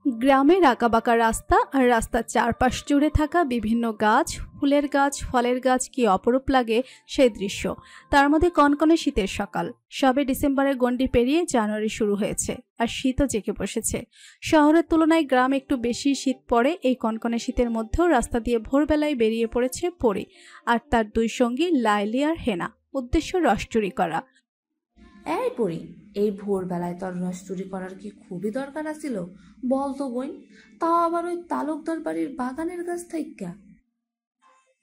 গ্রামের আঁকাবাঁকা রাস্তা আর রাস্তার চারপাশ জুড়ে থাকা বিভিন্ন গাছ, ফুলের গাছ, ফলের গাছ, কি অপরূপ লাগে সেই দৃশ্য। তার মধ্যে কনকনে শীতের সকাল। সবে ডিসেম্বরের গণ্ডি পেরিয়ে জানুয়ারি শুরু হয়েছে, আর শীতও জেঁকে বসেছে। শহরের তুলনায় গ্রামে একটু বেশি শীত পড়ে। এই কনকনে শীতের মধ্যেও রাস্তা দিয়ে ভোরবেলায় বেরিয়ে পড়েছে পরি আর তার দুই সঙ্গী লাইলি আর হেনা। উদ্দেশ্য রস চুরি করা। এই পরি, এই ভোরবেলায় তোর রস চুরি করার কি খুবই দরকার আছিল? বল তো বোন, তাও আবার ওই তালুকদার বাড়ির বাগানের গাছ থাইকা।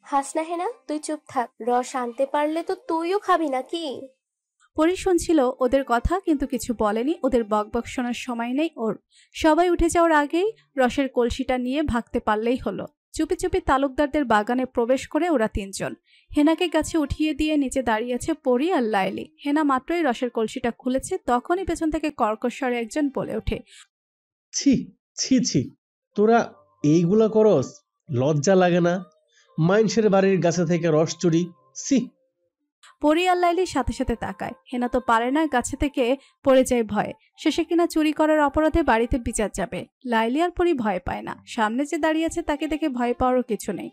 হাস না হেনা, তুই চুপ থাক। রস আনতে পারলে তো তুইও খাবি নাকি? পরি শুনছিল ওদের কথা, কিন্তু কিছু বলেনি। ওদের বকবক শোনার সময় নেই ওর। সবাই উঠে যাওয়ার আগেই রসের কলসিটা নিয়ে ভাগতে পারলেই হলো। চুপি চুপি তালুকদারদের বাগানে প্রবেশ করে ওরা তিনজন। হেনাকে গাছে উঠিয়ে দিয়ে নিচে দাঁড়িয়েছে পরি আর লাইলি। হেনা মাত্রই রসের কলসিটা খুলেছে, তখনই পেছন থেকে কর্কশ্বরে একজন বলে ওঠে, ছি ছি ছি, তোরা এইগুলা করস? লজ্জা লাগে না? মাইনষের বাড়ির গাছে থেকে রস চুরি, ছি। পরি আর লাইলির সাথে সাথে তাকায়। হেনা তো পারে না, গাছে থেকে পড়ে যায় ভয়ে। শেষে কিনা চুরি করার অপরাধে বাড়িতে বিচার যাবে। লাইলি আর পরি ভয় পায় না। সামনে যে দাঁড়িয়ে আছে তাকে দেখে ভয় পাওয়ারও কিছু নেই।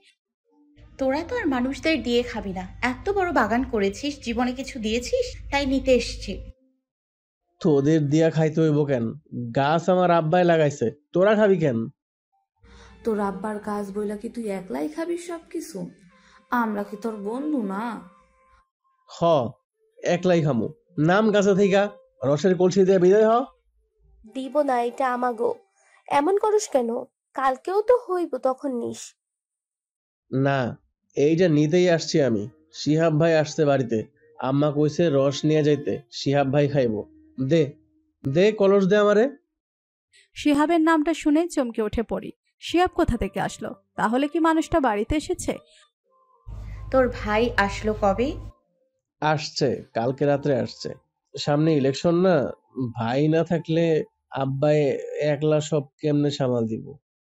তোরা তো আর মানুষদের দিয়ে খাবি না। এত বড় বাগান করেছিস, জীবনে কিছু দিয়েছিস, তাই নিতে এসছি। তোদের দিয়া খাইতে হইব কেন? গাছ আমার আব্বাই লাগাইছে, তোরা খাবি কেন? তোর আব্বার গাছ বইলা কি তুই একলাই খাবি সব কিছু? আমরা কি তোর বন্ধু না? হ, একলাই খামু। নাম গাছে থেকে, রসের কলসি দিয়ে বিদায় হ। দিব না, এটা আমাগো। এমন করস কেন? কালকেও তো হইব, তখন নিস। না, এইটা নিতেই আসছি আমি। শিহাব ভাই আসছে বাড়িতে। আম্মা কইছে রস নিয়ে যাইতে, শিহাব ভাই খাইব। দে দে কলস দে আমারে। শিহাবের নামটা শুনে চমকে উঠে পড়ি। শিহাব কোথা থেকে আসলো? তাহলে কি মানুষটা বাড়িতে এসেছে? তোর ভাই আসলো কবে? আসছে, কালকে রাত্রে আসছে। সামনে ইলেকশন না, ভাই না থাকলে আব্বাই একলা সব কেমনে সামাল দিব।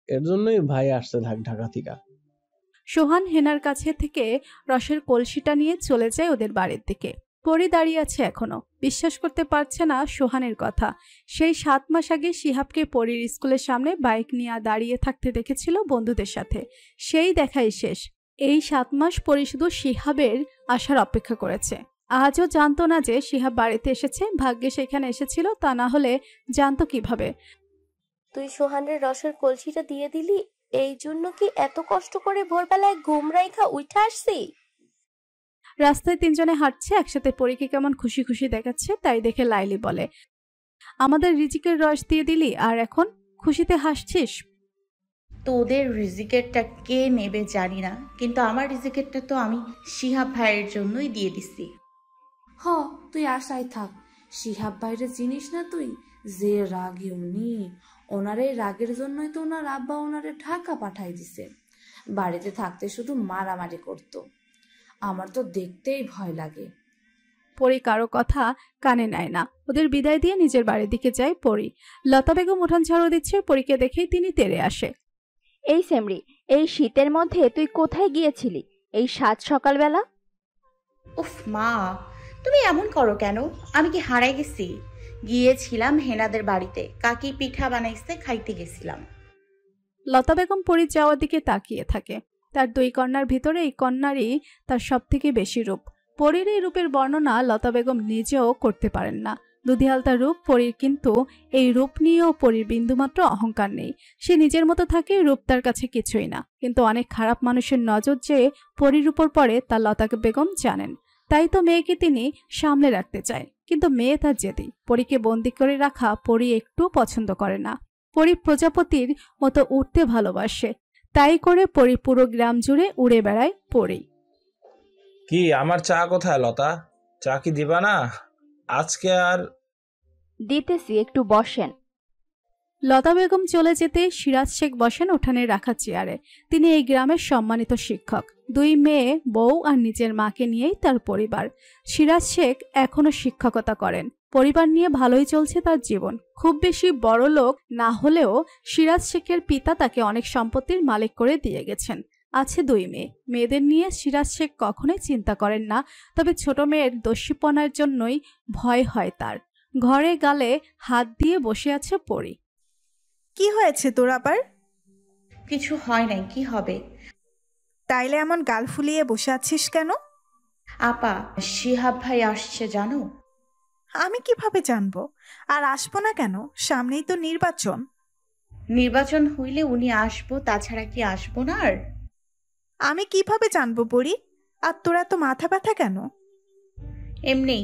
এর জন্যই ভাই আসছে ঢাকা থেকে। সোহান হেনার কাছে থেকে রসের কলসিটা নিয়ে চলে যায় ওদের বাড়ির দিকে। পরি দাঁড়িয়ে আছে এখনো। বিশ্বাস করতে পারছে না সোহানের কথা। সেই 7 মাস আগে শিহাবকে পরির স্কুলের সামনে বাইক নিয়ে দাঁড়িয়ে থাকতে দেখেছিল বন্ধুদের সাথে। সেই দেখাই শেষ। এই 7 মাস পরি শুধু শিহাবের আসার অপেক্ষা করেছে। আজও জানতো না যে শিহাব বাড়িতে এসেছে। ভাগ্যে সেখানে এসেছিল, তা না হলে জানতো কিভাবে? তুই সোহানের রসের কলসিটা দিয়ে দিলি, এই জন্য কি এত কষ্ট করে ভোরবেলায় ঘুম রাইখা উঠে আসছি? রাস্তায় তিনজনে হাঁটছে একসাথে। পরীকে কেমন খুশি খুশি দেখাচ্ছে, তাই দেখে লাইলি বলে, আমাদের রিজিকের রস দিয়ে দিলি আর এখন খুশিতে হাসছিস? তোদের রিজিকেরটা কে নেবে জানি না, কিন্তু আমার রিজিকেরটা তো আমি শিহাব ভাইয়ের জন্যই দিয়ে দিছি। হ, তুই আশায় থাক। শিহাব বাইরে জিনিস না তুই, যে রাগে উনি। ওনার এই রাগের জন্যই তো ওনার আব্বা ওনারে ঢাকা পাঠাই দিছে। বাড়িতে থাকতে শুধু মারামারি করত। আমার তো দেখতেই ভয় লাগে। পরি কারো কথা কানে নেয় না। ওদের বিদায় দিয়ে নিজের বাড়ির দিকে যায় পরি। লতা বেগম উঠান ঝাড়ু দিচ্ছে। পরীকে দেখেই তিনি তেড়ে আসে। এই সেমরি, এই শীতের মধ্যে তুই কোথায় গিয়েছিলি এই 7 সকালবেলা? উফ মা, তুমি এমন করো কেন? আমি কি হারাই গেছি? গিয়েছিলাম হেনাদের বাড়িতে, কাকি পিঠা বানাইছে, খাইতে গেছিলাম। লতা বেগম পরীর যাওয়ার দিকে তাকিয়ে থাকে। তার 2 কন্যার ভিতরে এই কন্যারই তার সব থেকে বেশি রূপ। পরীর এই রূপের বর্ণনা লতা বেগম নিজেও করতে পারেন না। দুধিয়ালতা রূপ পরীর, কিন্তু এই রূপ নিয়েও পরীর বিন্দুমাত্র অহংকার নেই। সে নিজের মতো থাকে, রূপ তার কাছে কিছুই না। কিন্তু অনেক খারাপ মানুষের নজর যে পরীর উপর পড়ে তা লতা বেগম জানেন। তাই তো মেয়েকে তিনি সামলে রাখতে চায়, কিন্তু মেয়ে তার জেদি। পরীকে বন্দি করে রাখা পরী একটু পছন্দ করে না। পরী প্রজাপতির মতো উড়তে ভালোবাসে। তাই করে পরী পুরো গ্রাম জুড়ে উড়ে বেড়ায় পরী। কি আমার চা কোথায় লতা? চা কি দিবা না আজকে? আর দিতেছি, একটু বসেন। লতা বেগম চলে যেতে সিরাজ শেখ বসেন উঠানে রাখা চেয়ারে। তিনি এই গ্রামের সম্মানিত শিক্ষক। 2 মেয়ে, বউ আর নিজের মাকে নিয়েই তার পরিবার। সিরাজ শেখ এখনো শিক্ষকতা করেন। পরিবার নিয়ে ভালোই চলছে তার জীবন। খুব বেশি বড় লোক না হলেও সিরাজ শেখের পিতা তাকে অনেক সম্পত্তির মালিক করে দিয়ে গেছেন। আছে 2 মেয়ে। মেয়েদের নিয়ে সিরাজ শেখ কখনোই চিন্তা করেন না। তবে ছোট মেয়ের দস্যুপনার জন্যই ভয় হয় তার। ঘরে গালে হাত দিয়ে বসে আছে পরী। কি হয়েছে তোর আবার? কিছু হয় নাই, কি হবে? তাইলে এমন গাল ফুলিয়ে বসে আছিস কেন? আপা, শিহাব ভাই আসছে জানো? আমি কিভাবে জানবো? আর আসবো না কেন? সামনেই তো নির্বাচন। নির্বাচন হইলে উনি আসবো, তাছাড়া কি আসবো না? আর আমি কিভাবে জানবো পরি? আর তোরা তো মাথা ব্যথা কেন? এমনি।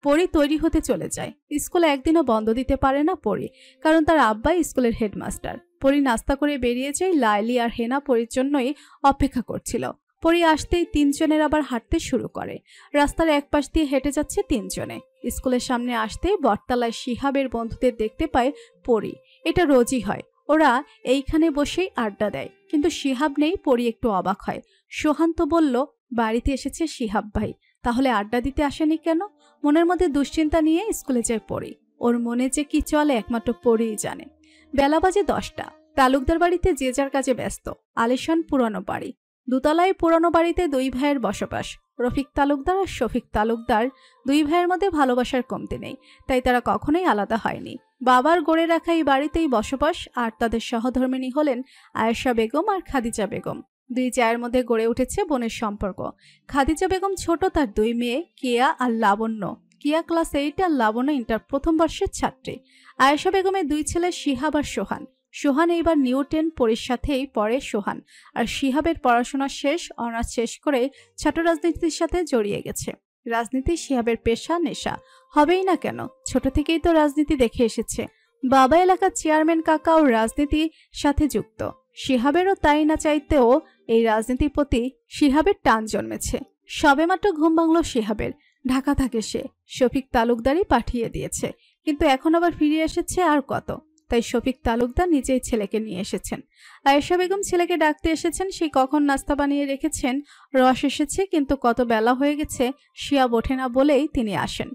পরি তৈরি হতে চলে যায়। স্কুলে একদিনও বন্ধ দিতে পারে না পরি, কারণ তার আব্বাই স্কুলের হেডমাস্টার। পরি নাস্তা করে বেরিয়ে যায়। লাইলি আর হেনা পরির জন্যই অপেক্ষা করছিল। পরি আসতেই তিনজনের আবার হাঁটতে শুরু করে। রাস্তার এক পাশ দিয়ে হেঁটে যাচ্ছে তিনজনে। স্কুলের সামনে আসতেই বটতলায় শিহাবের বন্ধুদের দেখতে পায় পরি। এটা রোজই হয়, ওরা এইখানে বসেই আড্ডা দেয়। কিন্তু শিহাব নেই। পরি একটু অবাক হয়। সোহান তো বলল বাড়িতে এসেছে শিহাব ভাই, তাহলে আড্ডা দিতে আসেনি কেন? মনের মধ্যে দুশ্চিন্তা নিয়ে স্কুলে যায় পরি। ওর মনে যে কি চলে একমাত্র পরিই জানে। বেলা বাজে 10টা। তালুকদার বাড়িতে যে যার কাজে ব্যস্ত। আলিশান পুরানো বাড়ি, দুতলায় পুরানো বাড়িতে দুই ভাইয়ের বসবাস। রফিক তালুকদার আর শফিক তালুকদার, দুই ভাইয়ের মধ্যে ভালোবাসার কমতি নেই, তাই তারা কখনোই আলাদা হয়নি। বাবার গড়ে রাখা এই বাড়িতেই বসবাস। আর তাদের সহধর্মিণী হলেন আয়েশা বেগম আর খাদিজা বেগম। দুই জায়ের মধ্যে গড়ে উঠেছে বোনের সম্পর্ক। খাদিজা বেগম ছোট, তার দুই মেয়ে কেয়া আর লাবণ্য। কেয়া ক্লাস 8 আর লাবণ্য ইন্টার প্রথম বর্ষের ছাত্রী। আয়েশা বেগমের দুই ছেলে শিহাব আর সোহান। সোহান এইবার নিউ 10 পরীর সাথেই পড়ে সোহান। আর শিহাবের পড়াশোনা শেষ, অনার্স শেষ করে ছাত্র রাজনীতির সাথে জড়িয়ে গেছে। রাজনীতি শিহাবের পেশা, নেশা হবেই না কেন, ছোট থেকেই তো রাজনীতি দেখে এসেছে। বাবা এলাকার চেয়ারম্যান কাকাও রাজনীতির সাথে যুক্ত। শিহাবেরও তাই না চাইতেও এই রাজনীতির প্রতি শিহাবের টান জন্মেছে। সবেমাত্র ঘুম ভাঙল শিহাবের। ঢাকা থাকে সে, শফিক তালুকদারই পাঠিয়ে দিয়েছে। কিন্তু এখন আবার ফিরে এসেছে আর কত, তাই শফিক তালুকদার নিজেই ছেলেকে নিয়ে এসেছেন। আয়েশা বেগম ছেলেকে ডাকতে এসেছেন। সেই কখন নাস্তা বানিয়ে রেখেছেন। রস এসেছে, কিন্তু কত বেলা হয়ে গেছে শিহাব ওঠে না বলেই তিনি আসেন।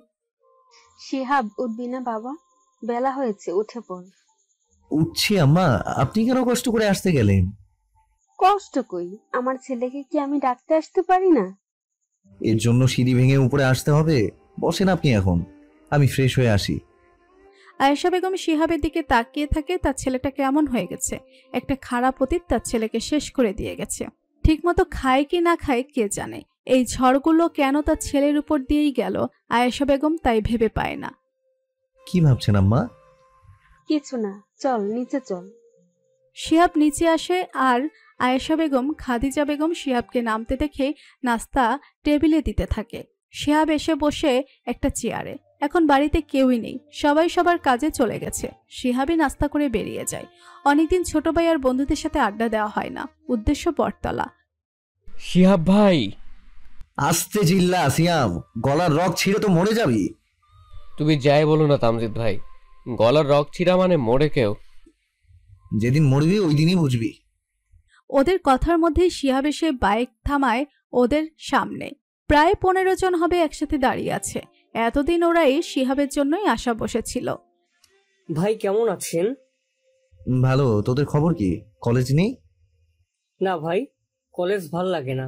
শিহাব, উঠবি না বাবা? বেলা হয়েছে, উঠে পড়। উঠছি আম্মা, আপনি কেন কষ্ট করে আসতে গেলেন? কষ্ট কই? আমার ছেলেকে কি আমি ডাকতে আসতে পারি না? এর জন্য সিঁড়ি ভেঙে উপরে আসতে হবে? বসেন আপনি এখন, আমি ফ্রেশ হয়ে আসি। আয়েশা বেগম শিহাবের দিকে তাকিয়ে থাকে। তার ছেলেটা কেমন হয়ে গেছে। একটা খারাপ অতীত তার ছেলেকে শেষ করে দিয়ে গেছে। ঠিকমতো খায় কি না খায় কে জানে। এই ঝড়গুলো কেন তার ছেলের উপর দিয়েই গেল আয়েশা বেগম তাই ভেবে পায় না। কি ভাবছেন আম্মা? কিছু না, চল নিচে চল। শিহাব নিচে আসে আর আয়েশা বেগম খাদিজা বেগম শিহাবকে নামতে দেখে নাস্তা টেবিলে দিতে থাকে। শিহাব এসে বসে একটা চেয়ারে। এখন বাড়িতে কেউই নেই, সবাই সবার কাজে চলে গেছে। শিহাবই নাস্তা করে বেরিয়ে যায়। অনেকদিন ছোট ভাই আর বন্ধুদের সাথে আড্ডা দেওয়া হয় না। উদ্দেশ্য বটতলা। শিহাব ভাই! আস্তে চিল্লা সিয়াম, গলার রগ ছিঁড়ে তো মরে যাবি। তুমি যাই বলো না তামজিদ ভাই, গলার রগ ছিঁড়া মানে মরে কেউ। যেদিন মরবি ওই দিনই বুঝবি। ওদের কথার মধ্যেই শিহাব এসে বাইক থামায় ওদের সামনে। প্রায় 15 জন হবে একসাথে দাঁড়িয়ে আছে। এতদিন ওরা এই শিহাবের জন্যই আশা বসেছিল। ভাই কেমন আছেন? ভালো, তোদের খবর কি? কলেজ নেই? না ভাই, কলেজ ভাল লাগে না।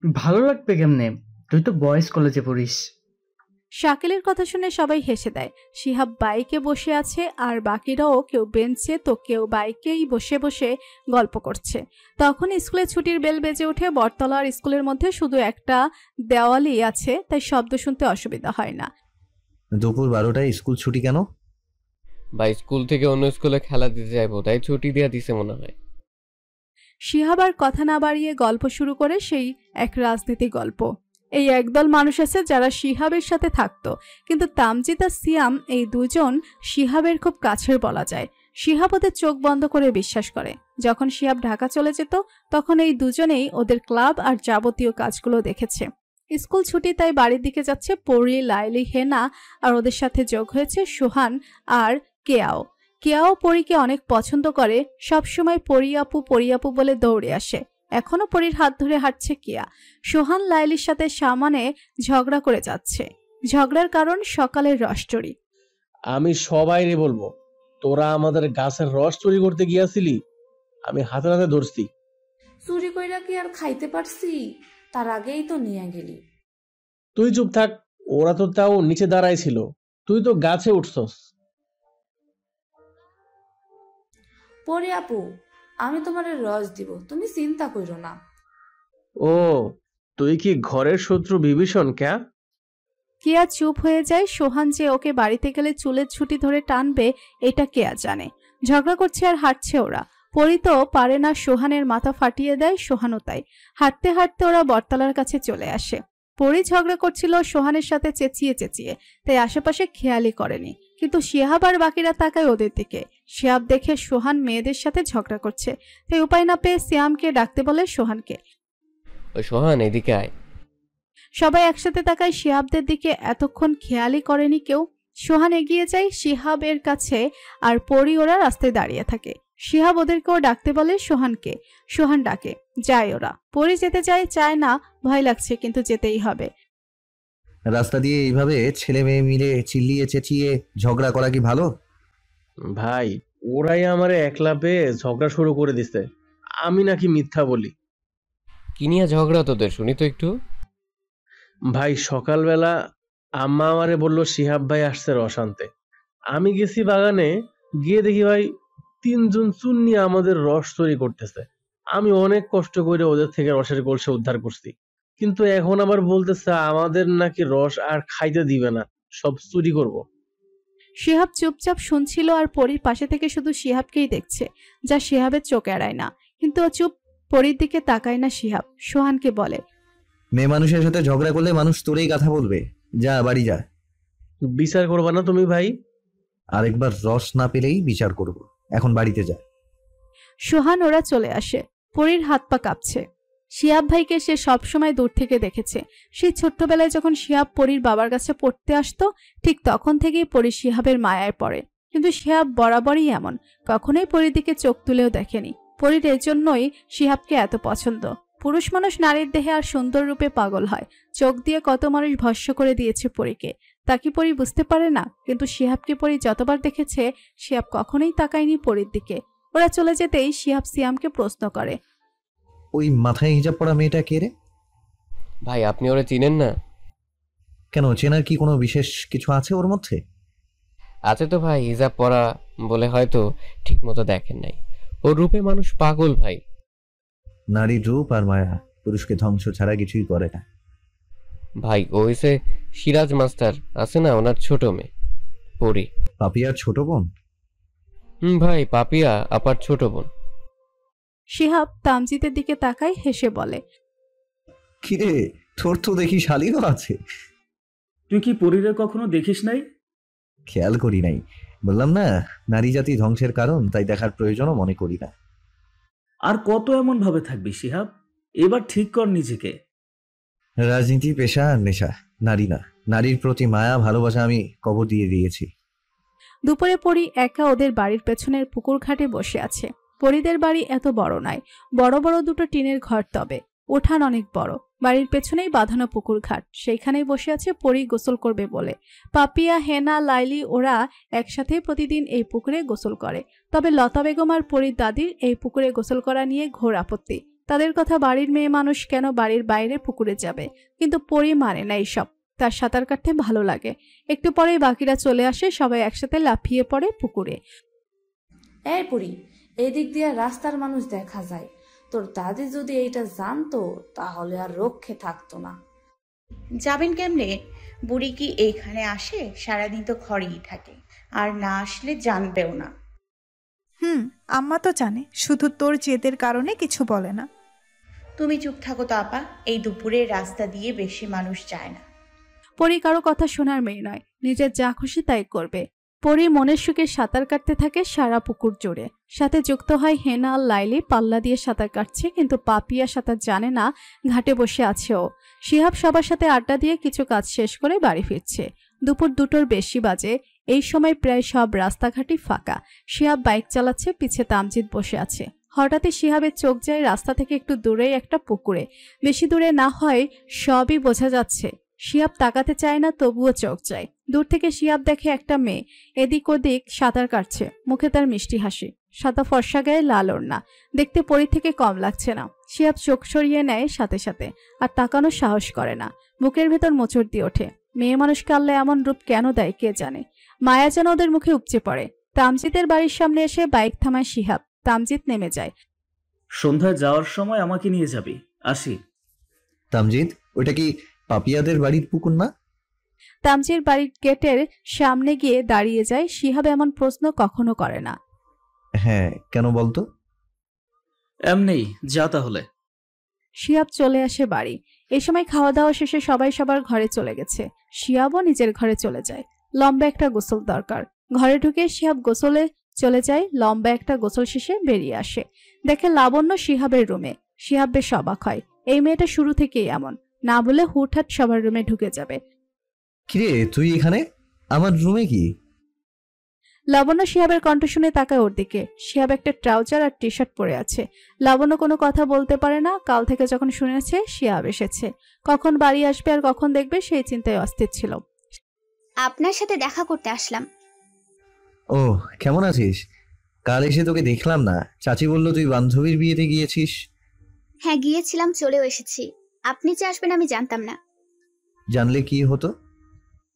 ভালো লাগবে কেমনে? তুই তো বয়েজ কলেজে পড়িস। শাকিলের কথা শুনে সবাই হেসে দেয়। শিহাব বাইকে বসে আছে আর বাকিরাও কেউ বেঞ্চে তো কেউ বাইকেই বসে বসে গল্প করছে। তখন স্কুলে ছুটির বেল বেজে ওঠে। বটতলা আর স্কুলের মধ্যে শুধু একটা দেওয়ালই আছে, তাই শব্দ শুনতে অসুবিধা হয় না। দুপুর 12টায় স্কুল ছুটি কেন? ভাই স্কুল থেকে অন্য স্কুলে খেলা দিতে যাইবো, তাই ছুটি দিয়ে দিছে মনে হয়। শিহাব আর কথা না বাড়িয়ে গল্প শুরু করে সেই এক রাজনীতি গল্প। এই একদল মানুষ আছে যারা শিহাবের সাথে থাকতো, কিন্তু তামজিদ আর সিয়াম এই দুজন শিহাবের খুব কাছের বলা যায়। শিহাব ওদের চোখ বন্ধ করে বিশ্বাস করে। যখন শিহাব ঢাকা চলে যেত তখন এই দুজনেই ওদের ক্লাব আর যাবতীয় কাজগুলো দেখেছে। স্কুল ছুটি, তাই বাড়ির দিকে যাচ্ছে পরি, লাইলি, হেনা আর ওদের সাথে যোগ হয়েছে সোহান আর কেয়াও। কেয়াও পরীকে অনেক পছন্দ করে, সবসময় পরি আপু বলে দৌড়ে আসে। এখনো পরীর হাত ধরে হাঁটছে কেয়া। সোহান লাইলির সাথে সামনে ঝগড়া করে যাচ্ছে। ঝগড়ার কারণ সকালের রস চুরি। আমি সবাইরে বলবো, তোরা আমাদের গাছের রস চুরি করতে গিয়েছিলি, আমি হাতে হাতে ধরছি। চুরি কইরা কি আর খাইতে পারছি? তার আগেই তো নিয়ে গেলি। তুই চুপ থাক, ওরা তো তাও নিচে দাঁড়াই ছিল, তুই তো গাছে উঠছস। পরি আপু, আমি তোমারে রস দিব, তুমি চিন্তা করো না। ও, তুই কি ঘরের শত্রু বিভীষণ ক্যা? কেয়া চুপ হয়ে যায়। সোহান যে ওকে বাড়িতে গেলে চুলের ছুটি ধরে টানবে এটা কেয়া জানে। ঝগড়া করছে আর হাঁটছে ওরা। পরি তো পারে না সোহানের মাথা ফাটিয়ে দেয়, সোহানও তাই। হাঁটতে হাঁটতে ওরা বটতলার কাছে চলে আসে। পরি ঝগড়া করছিল সোহানের সাথে চেঁচিয়ে চেঁচিয়ে, তাই আশেপাশে খেয়ালই করেনি। কিন্তু শিহাব আর বাকিরা তাকায় ওদের দিকে। শিহাব দেখে সোহান মেয়েদের সাথে ঝগড়া করছে, তাই উপায় না পেয়ে সিয়ামকে ডাকতে বলে সোহানকে। সোহান এদিকে আয়। সবাই একসাথে তাকায় শিহাবদের দিকে, এতক্ষণ খেয়ালই করেনি কেউ। সোহান এগিয়ে যায় শিহাবের কাছে, আর পরি ওরা রাস্তায় দাঁড়িয়ে থাকে। শিহাব ওদেরকেও ডাকতে বলে সোহানকে। সোহান ডাকে, যায় ওরা। পরি যেতে চায় না, ভয় লাগছে, কিন্তু যেতেই হবে। রাস্তা দিয়ে এইভাবে ছেলে মেয়ে মিলে চিল্লিয়ে চেঁচিয়ে ঝগড়া করা কি ভালো? ভাই, ওরাই আমারে একলা পেয়ে ঝগড়া শুরু করে দিছে। আমি নাকি মিথ্যা বলি? কি নিয়ে ঝগড়া তোদের, শুনি তো একটু। ভাই, সকালবেলা আম্মা আমারে বলল শিহাব ভাই আসছে রস আনতে। আমি গেছি বাগানে, গিয়ে দেখি ভাই 3 জন চুন নিয়ে আমাদের রস তৈরি করতেছে। আমি অনেক কষ্ট করে ওদের থেকে রসের কলসি উদ্ধার করছি, কিন্তু এখন আবার বলতেছে আমাদের নাকি রস আর খাইতে দিবে না, সব চুরি করব। শিহাব চুপচাপ শুনছিল, আর পরির পাশে থেকে শুধু শিহাবকেই দেখছে, যা শিহাবের চোখ এড়ায় না। কিন্তু ও চুপ, পরির দিকে তাকায় না শিহাব। সোহানকে বলে, মেয়ে মানুষের সাথে ঝগড়া করলে মানুষ তোরেই কথা বলবে, যা বাড়ি যা। বিচার করবা না তুমি ভাই? আরেকবার রস না পেলেই বিচার করব, এখন বাড়িতে যা। সোহান ওরা চলে আসে। পরির হাত পা কাঁপছে। শিহাব ভাইকে সে সবসময় দূর থেকে দেখেছে। সেই ছোট্টবেলায় যখন শিহাব পরির বাবার কাছে পড়তে আসতো, ঠিক তখন থেকেই পরি শিহাবের মায়ায় পড়ে। কিন্তু শিহাব বরাবরই এমন, কখনোই পরির দিকে চোখ তুলেও দেখেনি। পরির এর জন্যই শিহাবকে এত পছন্দ। পুরুষ মানুষ নারীর দেহে আর সুন্দর রূপে পাগল হয়। চোখ দিয়ে কত মানুষ ভস্ম করে দিয়েছে পরীকে, তা কি পরি বুঝতে পারে না? কিন্তু শিহাবকে পরি যতবার দেখেছে, শিহাব কখনোই তাকায়নি পরির দিকে। ওরা চলে যেতেই শিহাব সিয়ামকে প্রশ্ন করে, ওই মাথায় হিজাব পরা মেয়েটা কে রে? ভাই, আপনি ওরা চিনেন না? কেন, চেনার কি কোনো বিশেষ কিছু আছে ওর মধ্যে? আছে তো ভাই, হিজাব পরা বলে হয়তো ঠিক মতো দেখেন নাই। ওর রূপে মানুষ পাগল ভাই। নারীর রূপ আর মায়া পুরুষকে ধ্বংস ছাড়া কিছুই করে না ভাই। ও হইছে সিরাজ মাস্টার আছে না, ওনার ছোট মেয়ে পরি। পাপিয়ার ছোট বোন? ভাই, পাপিয়া আপার ছোট বোন। শিহাব তামজিদের দিকে তাকায়, হেসে বলে, কিরে, তোর তো দেখি শালীও আছে। তুই কি পরীরে কখনো দেখিস নাই? খেয়াল করি নাই, বললাম না নারী জাতি ধ্বংসের কারণ, তাই দেখার প্রয়োজনও মনে করি না। আর কত এমন ভাবে থাকবি শিহাব? এবার ঠিক কর নিজেকে। রাজনীতি পেশা আর নেশা, নারী না। নারীর প্রতি মায়া ভালোবাসা আমি কবর দিয়ে দিয়েছি। দুপুরে পরি একা ওদের বাড়ির পেছনের পুকুর ঘাটে বসে আছে। পরিদের বাড়ি এত বড় নয়, বড় বড় দুটো টিনের ঘর, তবে উঠান অনেক বড়। বাড়ির পেছনেই বাঁধানো পুকুর ঘাট, সেইখানেই বসে আছে পরি গোসল করবে বলে। পাপিয়া, হেনা, লাইলি ওরা একসাথে প্রতিদিন এই পুকুরে গোসল করে। তবে লতা বেগম আর পরির দাদির এই পুকুরে গোসল করা নিয়ে ঘোর আপত্তি। তাদের কথা, বাড়ির মেয়ে মানুষ কেন বাড়ির বাইরে পুকুরে যাবে। কিন্তু পরি মানে না এইসব, তার সাঁতার কাটতে ভালো লাগে। একটু পরেই বাকিরা চলে আসে, সবাই একসাথে লাফিয়ে পড়ে পুকুরে। এই পরি, এদিক দিয়ে রাস্তার মানুষ দেখা যায়, তোর দাদি যদি এইটা জানতো তাহলে আর রক্ষে থাকতো না। যাবেন কেমনে? বুড়ি কি এইখানে আসে? সারাদিন তো ঘরেই থাকে, আর না আসলে জানবেও না। আম্মা তো জানে, শুধু তোর জেদের কারণে কিছু বলে না। তুমি চুপ থাকো তো আপা, এই দুপুরে রাস্তা দিয়ে বেশি মানুষ যায় না। পরি কারো কথা শোনার মেয়ে নয়, নিজের যা খুশি তাই করবে। পরি মনের সুখে সাঁতার কাটতে থাকে সারা পুকুর জুড়ে। সাথে যুক্ত হয় হেনা আর লাইলি, পাল্লা দিয়ে সাঁতার কাটছে, কিন্তু পাপিয়া সাঁতার জানে না, ঘাটে বসে আছে ও। শিহাব সবার সাথে আড্ডা দিয়ে কিছু কাজ শেষ করে বাড়ি ফিরছে। দুপুর 2টোর বেশি বাজে। এই সময় প্রায় সব রাস্তাঘাটই ফাঁকা। শিহাব বাইক চালাচ্ছে, পিছে তামজিদ বসে আছে। হঠাৎই শিহাবের চোখ যায় রাস্তা থেকে একটু দূরেই একটা পুকুরে। বেশি দূরে না হয় সবই বোঝা যাচ্ছে। শিহাব তাকাতে চায় না, তবুও চোখ যায়। দূর থেকে শিহাব দেখে একটা মেয়ে এদিক ওদিক সাঁতার কাটছে, মুখে তার মিষ্টি হাসি, সাদা ফর্সা গায়ে লাল ওড়না, দেখতে পরি থেকে কম লাগছে না। শিহাব চোখ সরিয়ে নেয় সাথে সাথে, আর তাকানোর সাহস করে না। বুকের ভেতর মোচড় দিয়ে ওঠে। মেয়ে মানুষকে আল্লাহ এমন রূপ কেন দেয় কে জানে। মায়া যেন ওদের মুখে উপচে পড়ে। তামজিদের বাড়ির সামনে এসে বাইক থামায় শিহাব। তামজিৎ নেমে যায়। সন্ধ্যায় যাওয়ার সময় আমাকে নিয়ে যাবি। আসি। তামজিৎ, ওটা কি পাপিয়াদের বাড়ির পুকুর না? তামজির বাড়ির গেটের সামনে গিয়ে দাঁড়িয়ে যায়। শিহাব এমন প্রশ্ন কখনো করে না। হ্যাঁ, কেন বলতো? এমনি, যা তাহলে। শিহাব চলে আসে বাড়ি। এই সময় খাওয়া দাওয়া শেষে সবাই সবার ঘরে চলে গেছে। শিহাবও নিজের ঘরে চলে যায়। লম্বা একটা গোসল দরকার। ঘরে ঢুকে শিহাব গোসলে চলে যায়। লম্বা একটা গোসল শেষে বেরিয়ে আসে, দেখে লাবণ্য শিহাবের রুমে। শিহাব বেশ অবাক হয়, এই মেয়েটা শুরু থেকেই এমন, না বলে হুটহাট সবার রুমে ঢুকে যাবে। কিরে, তুই এখানে? আমার রুমে কি? লাবণ্য শিহাবের কণ্ঠ শুনে তাকায় ওর দিকে। শিহাব একটা ট্রাউজার আর টি শার্ট পরে আছে। লাবণ্য কোনো কথা বলতে পারে না। কাল থেকে যখন শুনেছে শিহাব এসেছে, কখন বাড়ি আসবে আর কখন দেখবে সেই চিন্তায় অস্থির ছিল। আপনার সাথে দেখা করতে আসলাম। ও, কেমন আছিস? কাল এসে তোকে দেখলাম না। চাচি বলল তুই বান্ধবীর বিয়েতে গিয়েছিস। হ্যাঁ গিয়েছিলাম, চলেও এসেছি। আপনি যে আসবেন আমি জানতাম না। জানলে কি হতো?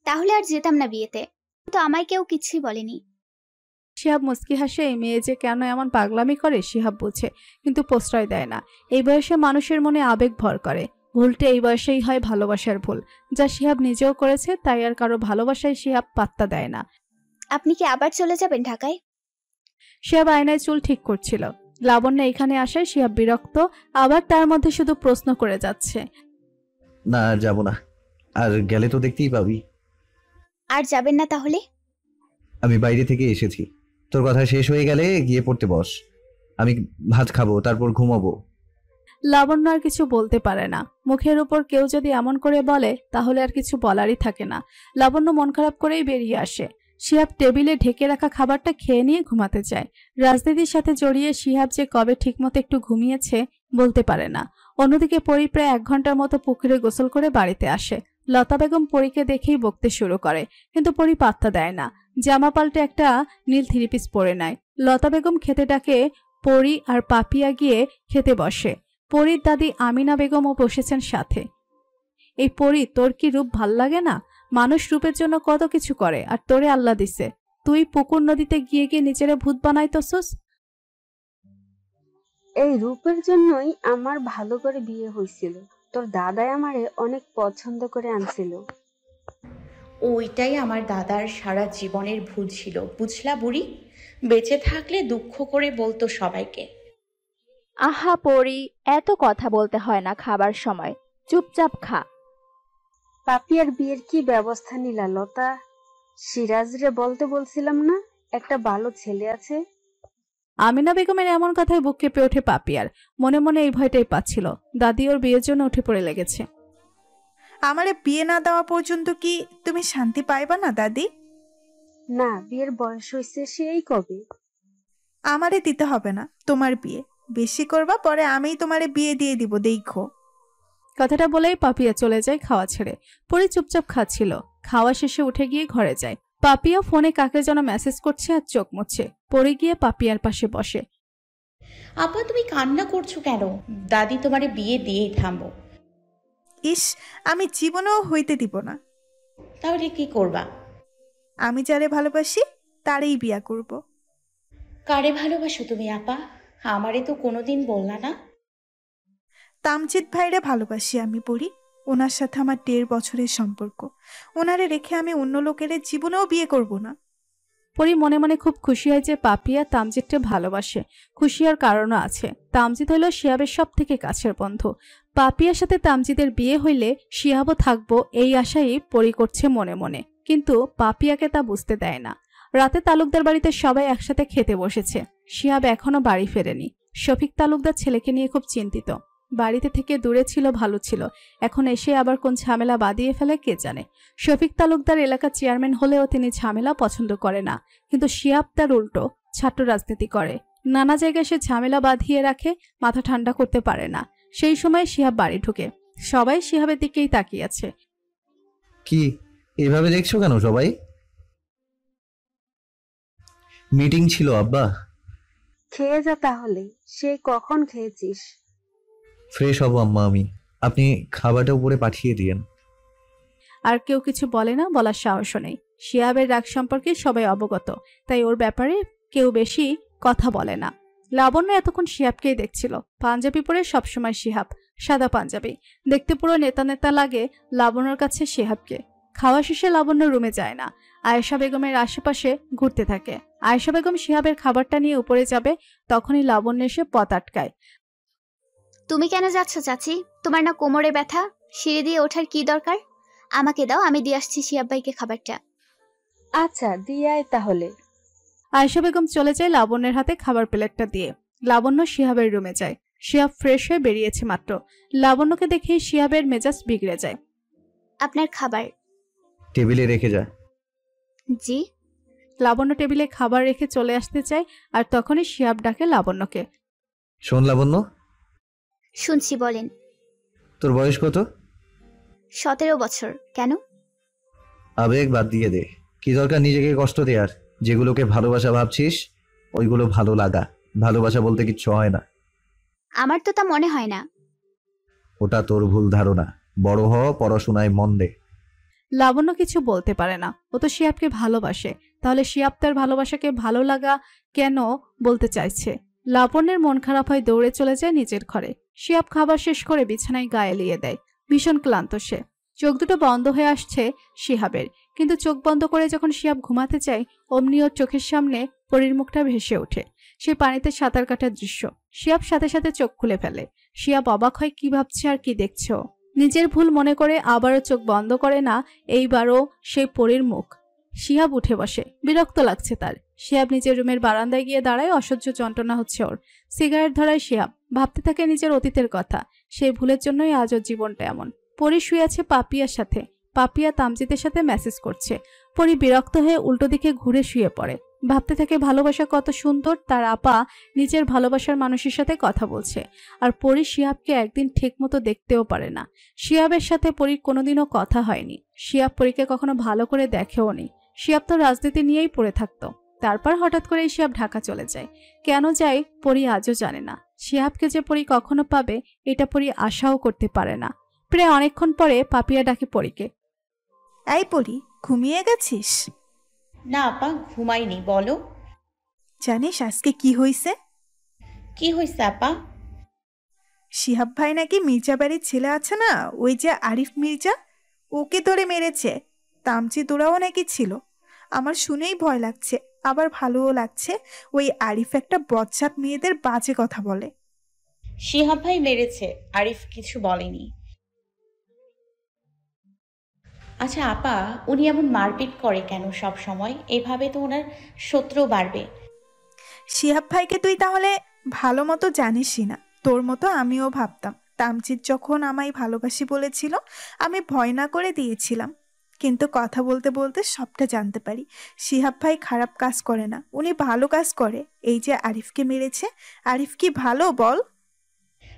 তাহলে আর যেতাম না বিয়েতে। তো আমায় কেউ কিছুই বলেনি। শিহাব মুস্কি হাসে। এই মেয়ে যে কেন এমন পাগলামি করে শিহাব বুঝে, কিন্তু প্রশ্রয় দেয় না। এই বয়সে মানুষের মনে আবেগ ভর করে। ভুলটা এই বয়সেই হয় ভালোবাসার ভুল, যা শিহাব নিজেও করেছে। তাই আর কারো ভালোবাসায় শিহাব পাত্তা দেয় না। আপনি কি আবার চলে যাবেন ঢাকায়? শিহাব আয়নায় চুল ঠিক করছিল। লাবণ্য এখানে আসায় শিহাব বিরক্ত। আবার তার মধ্যে শুধু প্রশ্ন করে যাচ্ছে। না, আর যাবো না। আর গেলে তো দেখতেই পাবি। আর যাবেন না তাহলে? আমি বাইরে থেকে এসেছি। তোর কথা শেষ হয়ে গেলে গিয়ে পড়তে বস। আমি ভাত খাবো, তারপর ঘুমাবো। লাবণ্য আর কিছু বলতে পারে না। মুখের উপর কেউ যদি এমন করে বলে তাহলে আর কিছু বলারই থাকে না। লাবণ্য মন খারাপ করেই বেরিয়ে আসে। শিহাব টেবিলে ঢেকে রাখা খাবারটা খেয়ে নিয়ে ঘুমাতে চায়। রাজনীতির সাথে জড়িয়ে শিহাব যে কবে ঠিকমতো একটু ঘুমিয়েছে বলতে পারে না। অন্যদিকে পরি প্রায় 1 ঘন্টার মতো পুকুরে গোসল করে বাড়িতে আসে। লতা বেগম পরীকে দেখেই বকতে শুরু করে, কিন্তু পরি পাত্তা দেয় না। জামা পাল্টে একটা নীল 3 পিস পরে নেয়। লতা বেগম খেতে ডাকে। পরি আর পাপিয়া গিয়ে খেতে বসে। পরির দাদি আমিনা বেগমও বসেছেন সাথে। এই পরি, তোর কি রূপ ভাল লাগে না? মানুষ রূপের জন্য কত কিছু করে, আর তোরে আল্লাহ দিছে তুই পুকুর নদীতে গিয়ে গিয়ে নিজেরা ভূত বানাইতছস। এই রূপের জন্যই আমার ভালো করে বিয়ে হয়েছিল। তোর দাদাই আমারে অনেক পছন্দ করে আনছিল। ওইটাই আমার দাদার সারা জীবনের ভুল ছিল, বুঝলা বুড়ি? বেঁচে থাকলে দুঃখ করে বলতো সবাইকে। আহা পরি, এত কথা বলতে হয় না খাবার সময়, চুপচাপ খা। পাপিয়ার বিয়ের কি ব্যবস্থা নিলা লতা? সিরাজরে বলতে বলছিলাম না একটা ভালো ছেলে আছে? আমিনা বেগমের এমন কথায় বুক কেঁপে ওঠে পাপিয়ার। মনে মনে এই ভয়টাই পাচ্ছিল। দাদি ওর বিয়ের জন্য উঠে পড়ে লেগেছে। আমারে বিয়ে না দেওয়া পর্যন্ত কি তুমি শান্তি পাইবা না দাদি? না, বিয়ের বয়স হয়েছে সেই কবে। আমারে দিতে হবে না তোমার বিয়ে। বেশি করবা, পরে আমিই তোমারে বিয়ে দিয়ে দিব, দেখো। কথাটা বলেই পাপিয়া চলে যায় খাওয়া ছেড়ে। পরি চুপচাপ খাচ্ছিল। খাওয়া শেষে উঠে গিয়ে ঘরে যায়। পাপিয়া ফোনে কাকে যেন মেসেজ করছে আর চোখ মুছছে। পরি গিয়ে পাপিয়ার পাশে বসে। আপা তুমি কান্না করছো কেন? দাদি তোমারে বিয়ে দিয়েই থামবো। ইস, আমি জীবনেও হইতে দিব না। তাহলে কি করবা? আমি যারে ভালোবাসি তারই বিয়া করব। কারে ভালোবাসো তুমি আপা? আমারে তো কোনোদিন বললা না। তামজিৎ ভাইরে ভালোবাসি আমি পড়ি। ওনার সাথে আমার 1.5 বছরের সম্পর্ক। ওনারে রেখে আমি অন্য লোকের জীবনেও বিয়ে করব না। পরি মনে মনে খুব খুশি হয় যে পাপিয়া তামজিৎকে ভালোবাসে। খুশি হওয়ার কারণও আছে। তামজিৎ হইল শিহাবের সব থেকে কাছের বন্ধু। পাপিয়ার সাথে তামজিদের বিয়ে হইলে শিহাবও থাকবো এই আশাই পরি করছে মনে মনে, কিন্তু পাপিয়াকে তা বুঝতে দেয় না। রাতে তালুকদার বাড়িতে সবাই একসাথে খেতে বসেছে। শিহাব এখনো বাড়ি ফেরেনি। শফিক তালুকদার ছেলেকে নিয়ে খুব চিন্তিত। বাড়িতে থেকে দূরে ছিল ভালো ছিল, এখন এসে আবার কোন ঝামেলা বাঁধিয়ে ফেলে কে জানে। শফিক তালুকদার এলাকার চেয়ারম্যান হলেও তিনি ঝামেলা পছন্দ করে না, কিন্তু শিহাব তার উল্টো ছাত্র রাজনীতি করে। নানা জায়গায় সে ঝামেলা বাঁধিয়ে রাখে, মাথা ঠান্ডা করতে পারে না। সেই সময় শিহাব বাড়ি ঢুকে। সবাই শিহাবের দিকেই তাকিয়ে আছে। কি এভাবে দেখছো কেন সবাই? মিটিং ছিল আব্বা। খেয়ে যা তাহলে। সে কখন খেয়েছিস? ফ্রেশ হব আম্মা আমি। আপনি খাবারটা উপরে পাঠিয়ে দিয়েন। আর কেউ কিছু বলে না, বলার সাহসও নেই। শিহাবের রাগ সম্পর্কে সবাই অবগত, তাই ওর ব্যাপারে কেউ বেশি কথা বলে না। লাবণ্য এতক্ষণ শিহাবকেই দেখছিল। পাঞ্জাবি পরে সবসময় শিহাব, সাদা পাঞ্জাবি, দেখতে পুরো নেতা নেতা লাগে লাবণ্যর কাছে শিহাবকে। খাওয়া শেষে লাবণ্য রুমে যায় না, আয়েশা বেগমের আশেপাশে ঘুরতে থাকে। আয়েশা বেগম শিহাবের খাবারটা নিয়ে উপরে যাবে, তখনই লাবণ্য এসে পথ আটকায়। তুমি কেন যাচ্ছ চাচি? তোমার না কোমরে ব্যথা? সিঁড়ি দিয়ে ওঠার কি দরকার? আমাকে দাও, আমি দিয়ে আসছি শিহাব ভাইকে খাবারটা। আচ্ছা দিয়ে আয় তাহলে। আয়েশা বেগম চলে যায় লাবণ্যের হাতে খাবার প্লেটটা দিয়ে। লাবণ্য শিহাবের রুমে যায়। শিহাব ফ্রেশ হয়ে বেরিয়েছে মাত্র। লাবণ্যকে দেখে শিহাবের মেজাজ বিগড়ে যায়। আপনার খাবার। টেবিলে রেখে যা। জি। লাবণ্য টেবিলে খাবার রেখে চলে আসতে চায়, আর তখনই শিহাব ডাকে লাবণ্যকে। শোন লাবণ্য। শুনছি, বলেন। তোর বয়স কত? 17 বছর। কেন? আবেগ বাদ দিয়ে দে। কি দরকার নিজেকে কষ্ট দেয়ার? যেগুলোকে ভালোবাসা ভাবছিস ওইগুলো ভালো লাগা। ভালোবাসা বলতে কিচ্ছু হয় না। আমার তো তা মনে হয় না। ওটা তোর ভুল ধারণা। বড় হ, পড়াশোনায় মন দে। লাবণ্য কিছু বলতে পারে না। ও তো শিহাবকে ভালোবাসে, তাহলে শিহাব তার ভালোবাসাকে ভালো লাগা কেন বলতে চাইছে? লাবণ্যের মন খারাপ হয়, দৌড়ে চলে যায় নিজের ঘরে। শিহাব খাবার শেষ করে বিছানায় গায়ে এলিয়ে দেয়। ভীষণ ক্লান্ত সে। চোখ দুটো বন্ধ হয়ে আসছে শিহাবের, কিন্তু চোখ বন্ধ করে যখন শিহাব ঘুমাতে চায়, অমনি ওর চোখের সামনে পরীর মুখটা ভেসে ওঠে। সে পানিতে সাঁতার কাটার দৃশ্য। শিহাব সাথে সাথে চোখ খুলে ফেলে। শিহাব অবাক হয়, কি ভাবছে আর কি দেখছে। নিজের ভুল মনে করে আবারও চোখ বন্ধ করে না, এইবারও সেই পরীর মুখ। শিহাব উঠে বসে। বিরক্ত লাগছে তার। শিহাব নিজের রুমের বারান্দায় গিয়ে দাঁড়ায়। অসহ্য যন্ত্রণা হচ্ছে ওর। সিগারেট ধরায় শিহাব। ভাবতে থাকে নিজের অতীতের কথা। সেই ভুলের জন্যই আজ ওর জীবনটা এমন। পরী শুয়ে আছে পাপিয়ার সাথে। পাপিয়া তামজিদের সাথে মেসেজ করছে। পরী বিরক্ত হয়ে উল্টো দিকে ঘুরে শুয়ে পড়ে। ভাবতে থাকে ভালোবাসা কত সুন্দর, তার আপা নিজের ভালোবাসার মানুষের সাথে কথা বলছে। আর পরী শিহাবকে একদিন ঠিক মতো দেখতেও পারে না। শিহাবের সাথে পরীর কোনোদিনও কথা হয়নি। শিহাব পরীকে কখনো ভালো করে দেখেও নি। শিহাব তো রাজনীতি নিয়েই পড়ে থাকতো। তারপর হঠাৎ করে শিহাব ঢাকা চলে যায়। কেন যায় পরী আজও জানে না। শিহাবকে যে পরী কখনো পাবে এটা পরী আশাও করতে পারে না। প্রায় অনেকক্ষণ পরে পাপিয়া ডাকে পরীকে। এই পরী, ঘুমিয়ে গেছিস? না আপা, ঘুমাইনি, বলো। জানিস আজকে কি হয়েছে? কি হয়েছে আপা? শিহাব ভাই নাকি মির্জা বাড়ির ছেলে আছে না, ওই যে আরিফ মির্জা, ওকে ধরে মেরেছে। তামচি তোরাও নাকি ছিল। আমার শুনেই ভয় লাগছে, আবার ভালোও লাগছে। ওই আরিফ একটা বজ্জাত মেয়েদের বাজে কথা বলে। শিহাব ভাই মেরেছে, আরিফ কিছু বলেনি। আচ্ছা আপা, উনি এমন মারপিট করে কেন সব সময়? এভাবে তো ওনার শত্রু বাড়বে। শিহাব ভাইকে তুই তাহলে ভালো মতো জানিসই না। তোর মতো আমিও ভাবতাম। তামজিৎ যখন আমায় ভালোবাসি বলেছিল, আমি ভয় না করে দিয়েছিলাম। কিন্তু কথা বলতে বলতে সবটা জানতে পারি। শিহাব ভাই খারাপ কাজ করে না, উনি ভালো কাজ করে। এই যে আরিফকে মেরেছে, আরিফ কি ভালো বল?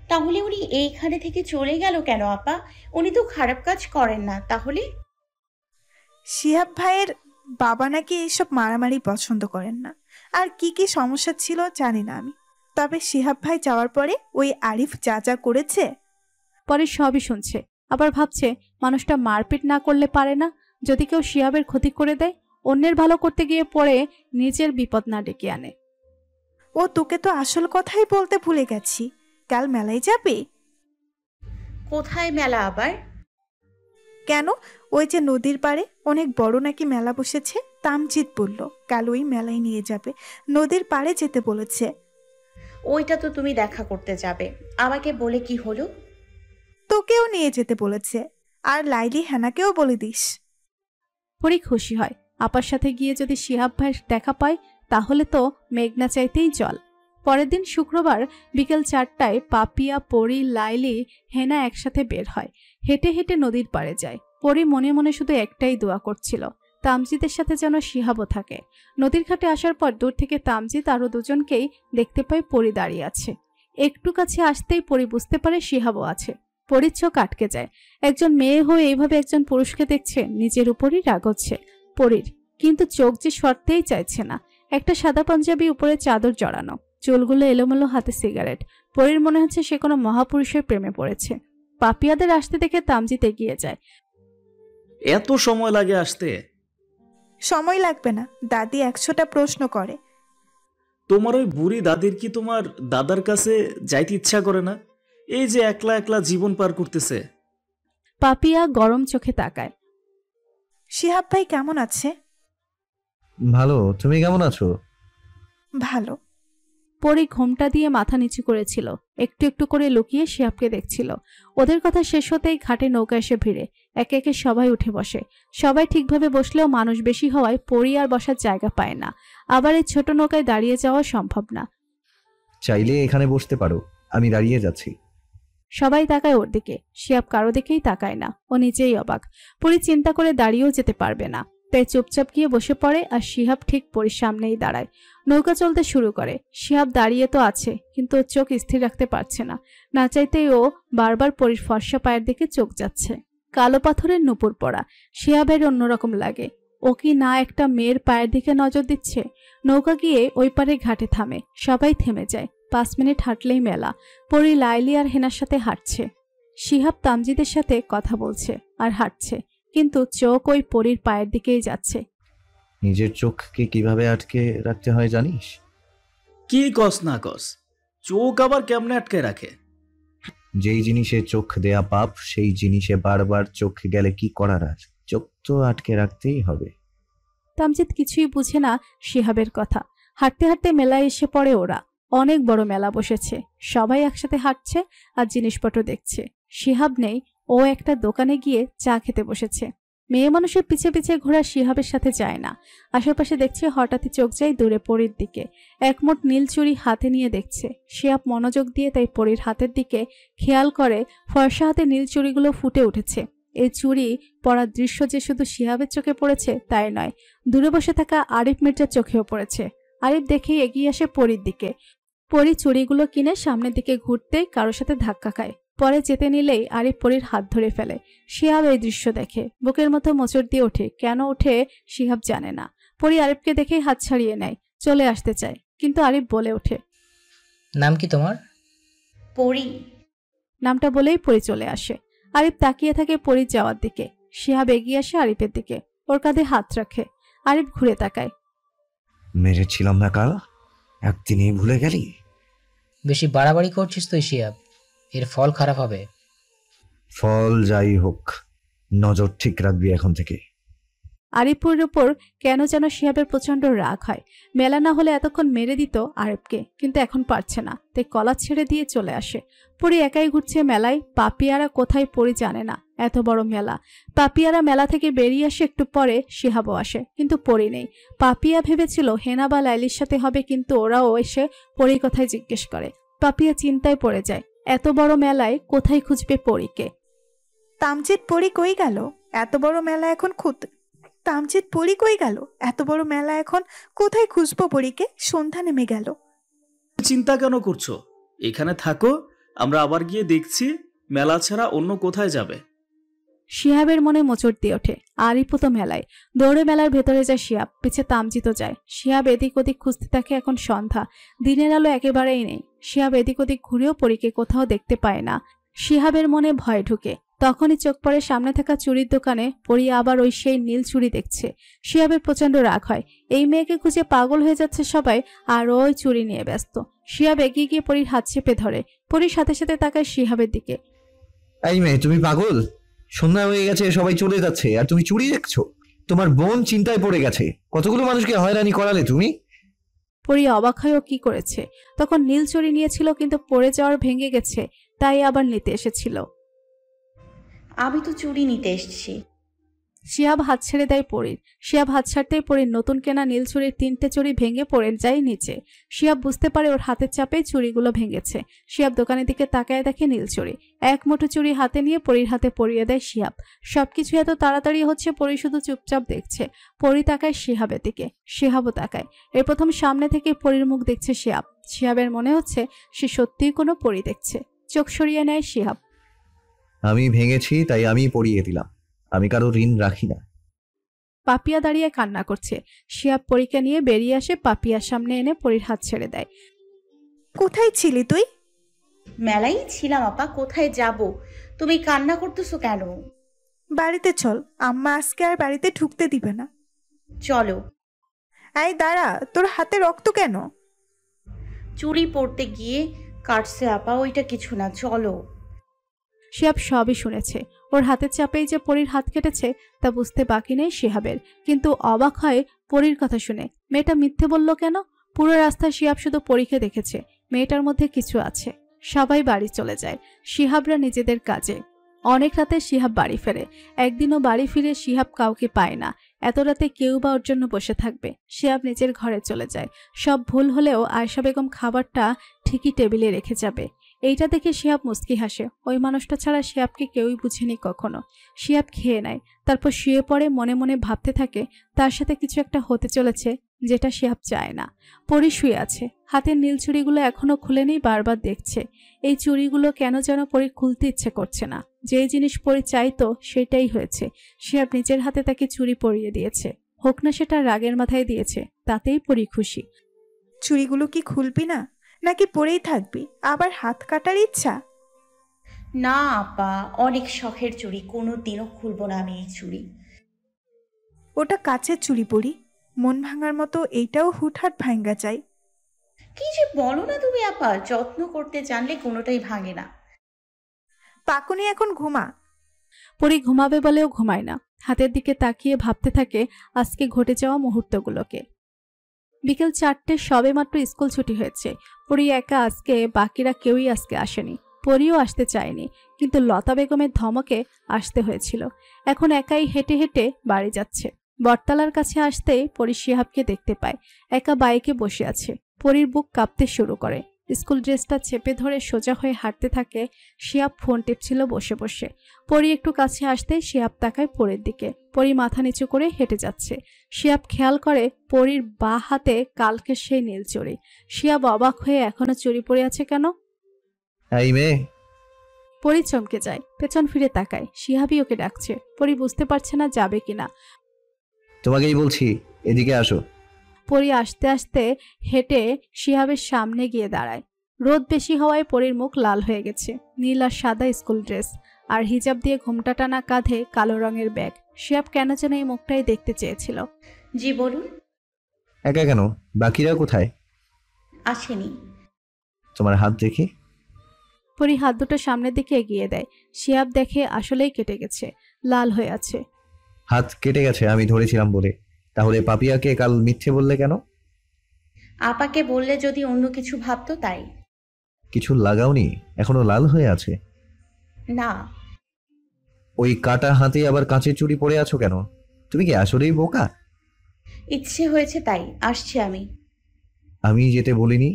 তাহলে উনি এইখানে থেকে চলে গেল কেন আপা? উনি তো খারাপ কাজ করেন না। তাহলে শিহাব ভাইয়ের বাবা নাকি এইসব মারামারি পছন্দ করেন না। আর কি কি সমস্যা ছিল জানি না আমি। তবে শিহাব ভাই যাওয়ার পরে ওই আরিফ যা যা করেছে। পরে সবই শুনছে। আবার ভাবছে মানুষটা মারপিট না করলে পারে না। যদি কেউ শিহাবের ক্ষতি করে দেয়, অন্যের ভালো করতে গিয়ে পরে নিজের বিপদ না ডেকে আনে। ও তোকে তো আসল কথাই বলতে ভুলে গেছি। কাল মেলায় যাবে? কোথায় মেলা আবার? কেন, ওই যে নদীর পাড়ে অনেক বড় নাকি মেলা বসেছে। তামজিৎ বলল কাল ওই মেলায় নিয়ে যাবে। নদীর পাড়ে যেতে বলেছে। ওইটা তো তুমি দেখা করতে যাবে, আমাকে বলে কি হলো? তোকেও নিয়ে যেতে বলেছে। আর লাইলি হেনাকেও বলে দিস। পরী খুশি হয়। আপার সাথে গিয়ে যদি শিহাব ভাই দেখা পায়, তাহলে তো মেঘনা চাইতেই জল। পরের দিন শুক্রবার বিকেল 4টায় পাপিয়া, পরী, লাইলি, হেনা একসাথে বের হয়। হেঁটে হেঁটে নদীর পাড়ে যায়। পরী মনে মনে শুধু একটাই দোয়া করছিল, তামজিদের সাথে যেন শিহাবও থাকে। নদীর ঘাটে আসার পর দূর থেকে তামজিদ আরো দুজনকেই দেখতে পায়। পরী দাঁড়িয়ে আছে। একটু কাছে আসতেই পরী বুঝতে পারে শিহাবও আছে। পরীর চোখ আটকে যায়। একজন মেয়ে হয়ে এইভাবে একজন পুরুষকে দেখছে, নিজের উপরই রাগ হচ্ছে পরীর। কিন্তু চোখ যে সরতেই চাইছে না। একটা সাদা পাঞ্জাবি, উপরে চাদর জড়ানো, চুলগুলো এলোমেলো, হাতে সিগারেট। পরীর মনে হচ্ছে সে কোনো মহাপুরুষের প্রেমে পড়েছে। পাপিয়াদের আসতে দেখে তামজিদ এগিয়ে যায়। এত সময় লাগে আসতে? সময় লাগবে না, দাদি 100টা প্রশ্ন করে। তোমার ওই বুড়ি দাদির কি তোমার দাদার কাছে যাইতে ইচ্ছা করে না? এই যে একলা একলা জীবন পার করতেছে। পাপিয়া গরম চোখে তাকায়। শিহাব ভাই কেমন আছে? ভালো, তুমি কেমন আছো? ভালো। পরি ঘোমটা দিয়ে মাথা নিচু করেছিল, একটু একটু করে লুকিয়ে শিহাবকে দেখছিল। ওদের কথা শেষ হতেই ঘাটে নৌকা এসে ভিড়ে একে একে সবাই উঠে বসে। সবাই ঠিকভাবে বসলেও মানুষ বেশি হওয়ায় পরি আর বসার জায়গা পায় না। আবার এই ছোট নৌকায় দাঁড়িয়ে যাওয়া সম্ভব না। চাইলে এখানে বসতে পারো, আমি দাঁড়িয়ে যাচ্ছি। সবাই তাকায় ওর দিকে, শিহাব কারো দিকেই তাকায় না। ও নিজেই অবাক। পরি চিন্তা করে দাঁড়িয়েও যেতে পারবে না, তাই চুপচাপ গিয়ে বসে পড়ে আর শিহাব ঠিক পরির সামনেই দাঁড়ায়। নৌকা চলতে শুরু করে। শিহাব দাঁড়িয়ে তো আছে, কিন্তু ওর চোখ স্থির রাখতে পারছে না। না চাইতেই ও বারবার পরির ফর্সা পায়ের দিকে চোখ যাচ্ছে। কালো পাথরের নুপুর পড়া শিহাবের অন্যরকম লাগে। ও কি না একটা মেয়ের পায়ের দিকে নজর দিচ্ছে? নৌকা গিয়ে ওই পারে ঘাটে থামে। সবাই থেমে যায়। 5 মিনিট হাঁটলেই মেলা। পরি লাইলি আর হেনার সাথে হাঁটছে। শিহাব তামজিদের সাথে কথা বলছে আর হাঁটছে, কিন্তু চোখ ওই পরির পায়ের দিকেই যাচ্ছে। নিজের চোখকে কিভাবে আটকে রাখতে হয় জানিস? কি কস না কস, চোখ আবার কেমনে আটকে রাখে? যেই জিনিসে চোখ দেয়া পাপ, সেই জিনিসে বারবার চোখ গেলে কি করার আর? চোখ তো আটকে রাখতেই হবে। তামজিদ কিছুই বুঝে না শিহাবের কথা। হাঁটতে হাঁটতে মেলায় এসে পড়ে ওরা। অনেক বড় মেলা বসেছে। সবাই একসাথে হাঁটছে আর জিনিসপত্র দেখছে। শিহাব নেই। ও একটা দোকানে গিয়ে চা খেতে বসেছে। মেয়ে মানুষের পিছে পিছে ঘোরা শিহাবের সাথে যায় না। আশেপাশে দেখছে, হঠাৎই চোখ যায় দূরে পরির দিকে। একমোট নীল চুড়ি হাতে নিয়ে দেখছে। শিহাব মনোযোগ দিয়ে তাই পরির হাতের দিকে খেয়াল করে। ফর্সা হাতে নীল চুড়িগুলো ফুটে উঠেছে। এই চুড়ি পরার দৃশ্য যে শুধু শিহাবের চোখে পড়েছে তাই নয়, দূরে বসে থাকা আরিফ মির্জার চোখেও পড়েছে। আরিফ দেখেই এগিয়ে আসে পরির দিকে। পরি চুড়িগুলো কিনে সামনের দিকে ঘুরতে কারোর সাথে ধাক্কা খায়। পরে যেতে নিলেই আরিফ পরির হাত ধরে ফেলে। শিহাব এই দৃশ্য দেখে বুকের মতো মোচড় দিয়ে ওঠে। কেন ওঠে শিহাব জানে না। পরি আরিফকে দেখেই হাত ছাড়িয়ে নেয়, চলে আসতে চায়, কিন্তু আরিফ বলে ওঠে, নাম কি তোমার? পরি। নামটা বলেই পরি চলে আসে। আরিফ তাকিয়ে থাকে পরির যাওয়ার দিকে। শিহাব এগিয়ে আসে আরিফের দিকে, ওর কাঁধে হাত রাখে। আরিফ ঘুরে তাকায়। মেরেছিলাম না কাল, একদিনেই ভুলে গেলি? বেশি বাড়াবাড়ি করছিস তুই শিহাব, এর ফল খারাপ হবে। ফল যাই হোক, নজর ঠিক রাখবি এখন থেকে। আরিফের উপর কেন যেন শিহাবের প্রচন্ড রাগ হয়। মেলা না হলে এতক্ষণ মেরে দিত আরিফকে, কিন্তু এখন পারছে না, তাই কলা ছেড়ে দিয়ে চলে আসে। পরি একাই ঘুরছে মেলায়। পাপিয়ারা কোথায় পরি জানে না। এত বড় মেলা। পাপিয়ারা মেলা থেকে বেরিয়ে আসে। একটু পরে শিহাবও আসে, কিন্তু পরি নেই। পাপিয়া ভেবেছিল হেনা বা লাইলির সাথে হবে, কিন্তু ওরাও এসে পরির কথাই জিজ্ঞেস করে। পাপিয়া চিন্তায় পড়ে যায়, এত বড় মেলায় কোথায় খুঁজবে পরিকে। তামজিদ পরি কই গেল? এত বড় মেলা এখন তামজিদ পরি কই গেল? এত বড় মেলা এখন কোথায় খুঁজবো পরিকে? সন্ধ্যা নেমে গেল। চিন্তা কেন করছো? এখানে থাকো, আমরা আবার গিয়ে দেখছি মেলা ছাড়া অন্য কোথায় যাবে। শিহাবের মনে মোচড় দিয়ে ওঠে। আরিফও তো মেলায়। দৌড়ে মেলার ভেতরে যায় শিহাব, পিছে তামজিদও যায়। শিহাব এদিক ওদিক খুঁজতে থাকে। এখন সন্ধ্যা, দিনের আলো একেবারেই নেই। শিহাব এদিক ওদিক ঘুরেও পরীকে কোথাও দেখতে পায় না। শিহাবের মনে ভয় ঢুকে। তখনই চোখ পড়ে সামনে থাকা চুড়ির দোকানে। পরি আবার ওই সেই নীল চুড়ি দেখছে। শিহাবের প্রচন্ড রাগ হয়। এই মেয়েকে খুঁজে পাগল হয়ে যাচ্ছে সবাই, আর ওই চুড়ি নিয়ে ব্যস্ত। শিহাব এগিয়ে গিয়ে পরির হাত চেপে ধরে। পরির সাথে সাথে তাকায় শিহাবের দিকে। এই মেয়ে, তুমি পাগল? সন্ধ্যা হয়ে গেছে, সবাই চলে যাচ্ছে, আর তুমি চুরি দেখছো? তোমার বোন চিন্তায় পড়ে গেছে। কতগুলো মানুষকে হয়রানি করালে তুমি। পরি অবাক হয় ও কি করেছে। তখন নীল চুড়ি নিয়েছিল, কিন্তু পড়ে যাওয়ার ভেঙে গেছে, তাই আবার নিতে এসেছিল। আমি তো চুড়ি নিতে এসেছি। শিহাব হাত ছেড়ে দেয় পরির। শিহাব হাত ছাড়তেই পরির নতুন কেনা নীল চুড়ির 3টে চুড়ি ভেঙে পড়ে যায় নিচে। শিহাব বুঝতে পারে ওর হাতের চাপে চুড়িগুলো ভেঙেছে। শিহাব দোকানের দিকে তাকায় দেখে নীল চুড়ি। এক মুঠো চুড়ি হাতে নিয়ে পরির হাতে পরিয়ে দেয় শিহাব। সবকিছু এত তাড়াতাড়ি হচ্ছে, পরি শুধু চুপচাপ দেখছে। পরি তাকায় শিহাবের দিকে, শিহাবও তাকায়। এর প্রথম সামনে থেকে পরির মুখ দেখছে শিহাব। শিহাবের মনে হচ্ছে সে সত্যিই কোনো পরি দেখছে। চোখ সরিয়ে নেয় শিহাব। আমি ভেঙেছি, তাই আমি পরিয়ে দিলাম। আমি কারো ঋণ রাখি না। পাপিয়া দাঁড়িয়ে কান্না করছে। শিহাব পরীকে নিয়ে বেরিয়ে আসে। পাপিয়ার সামনে এনে পরির হাত ছেড়ে দেয়। কোথায় ছিলি তুই? মেলাই ছিলাম আপা, কোথায় যাব? তুমি কান্না করতেছো কেন? বাড়িতে চল, আম্মা আজকে আর বাড়িতে ঢুকতে দিবে না। চলো। এই দাঁড়া, তোর হাতে রক্ত কেন? চুড়ি পরতে গিয়ে কাটছে আপা, ওইটা কিছু না, চলো। শিহাব সবই শুনেছে। ওর হাতের চাপেই যে পরীর হাত কেটেছে তা বুঝতে বাকি নেই শিহাবের, কিন্তু অবাক হয় পরীর কথা শুনে। মেয়েটা মিথ্যে বলল কেন? পুরো রাস্তায় শিহাব শুধু পরীকে দেখেছে। মেয়েটার মধ্যে কিছু আছে। সবাই বাড়ি চলে যায়, শিহাবরা নিজেদের কাজে। অনেক রাতে শিহাব বাড়ি ফেরে। একদিনও বাড়ি ফিরে শিহাব কাউকে পায় না। এত রাতে কেউ বা ওর জন্য বসে থাকবে। শিহাব নিজের ঘরে চলে যায়। সব ভুল হলেও আয়েশা বেগম খাবারটা ঠিকই টেবিলে রেখে যাবে। এইটা দেখে শিহাব মুচকি হাসে। ওই মানুষটা ছাড়া শিহাবকে কেউই বুঝেনি কখনো। শিহাব খেয়ে নেয়, তারপর শুয়ে পড়ে মনে মনে ভাবতে থাকে তার সাথে কিছু একটা হতে চলেছে যেটা শিহাব চায় না। পরি শুয়ে আছে, হাতের নীল চুড়িগুলো এখনো খুলেনি, বারবার দেখছে। এই চুড়িগুলো কেন যেন পরি খুলতে ইচ্ছে করছে না। যে জিনিস পরি চাইতো সেটাই হয়েছে। শিহাব নিজের হাতে তাকে চুড়ি পরিয়ে দিয়েছে। হোক না সেটা রাগের মাথায় দিয়েছে, তাতেই পরি খুশি। চুড়িগুলো কি খুলবি না, নাকি পরেই থাকবি? আবার হাত কাটার ইচ্ছা? না আপা, অনেক শখের চুড়ি, কোনো দিনও খুলবো না আমি এই চুড়ি। ওটা কাচের চুড়ি পরি, মন ভাঙার মতো এইটাও হুটহাট ভাঙ্গা চাই। কি যে বলো না তুমি আপা, যত্ন করতে জানলে কোনোটাই ভাঙে না। পাকুনি এখন ঘুমা। পরি ঘুমাবে বলেও ঘুমায় না। হাতের দিকে তাকিয়ে ভাবতে থাকে আজকে ঘটে যাওয়া মুহূর্তগুলোকে। বিকেল 4টে, সবে মাত্র স্কুল ছুটি হয়েছে। পরি একা আজকে, বাকিরা কেউই আজকে আসেনি। পরিও আসতে চায়নি, কিন্তু লতা বেগমের ধমকে আসতে হয়েছিল। এখন একাই হেঁটে হেঁটে বাড়ি যাচ্ছে। বটতলার কাছে আসতেই পরি শিহাবকে দেখতে পায়। একা বাইকে বসে আছে। পরির বুক কাঁপতে শুরু করে। স্কুল ড্রেসটা চেপে ধরে সোজা হয়ে হাঁটতে থাকে। শিহাব ফোন টিপছিল বসে বসে। পরি একটু কাছে আসতেই শিহাব তাকায় পরির দিকে। পরি মাথা নিচু করে হেঁটে যাচ্ছে। শিহাব খেয়াল করে পরির বাঁ হাতে কালকে সেই নীল চুড়ি। শিহাব অবাক হয়ে এখনো চুড়ি পরে আছে কেন? এই মেয়ে। পরি চমকে যায়, পেছন ফিরে তাকায়। শিহাবই ওকে ডাকছে। পরি বুঝতে পারছে না যাবে কিনা। তোমাকেই বলছি, এদিকে আসো। পরি আস্তে আস্তে হেঁটে শিহাবের সামনে গিয়ে দাঁড়ায়। রোদ বেশি হওয়ায় পরির মুখ লাল হয়ে গেছে। নীল আর সাদা স্কুল ড্রেস, আর হিজাব দিয়ে ঘোমটা টানা কাঁধে কালো রঙের ব্যাগ। শিহাব কেন যেন এই মুখটাই দেখতে চেয়েছিল। জি বলুন। একা কেন? বাকিরা কোথায়? আসেনি। তোমার হাত দেখি। পরি হাত দুটো সামনের দিকে এগিয়ে দেয়। শিহাব দেখে আসলেই কেটে গেছে, লাল হয়ে আছে। হাত কেটে গেছে আমি ধরেছিলাম বলে, তাহলে পাপিয়াকে কাল মিথ্যে বললে কেন? আপাকে বললে যদি অন্য কিছু ভাবতো তাই। কিছু লাগাওনি? এখনো লাল হয়ে আছে? না। ওই কাটা হাতে আবার কাঁচের চুড়ি পরে আছো কেন? তুমি কি আসলেই বোকা? ইচ্ছে হয়েছে তাই আসছি আমি। আমি যেতে বলিনি।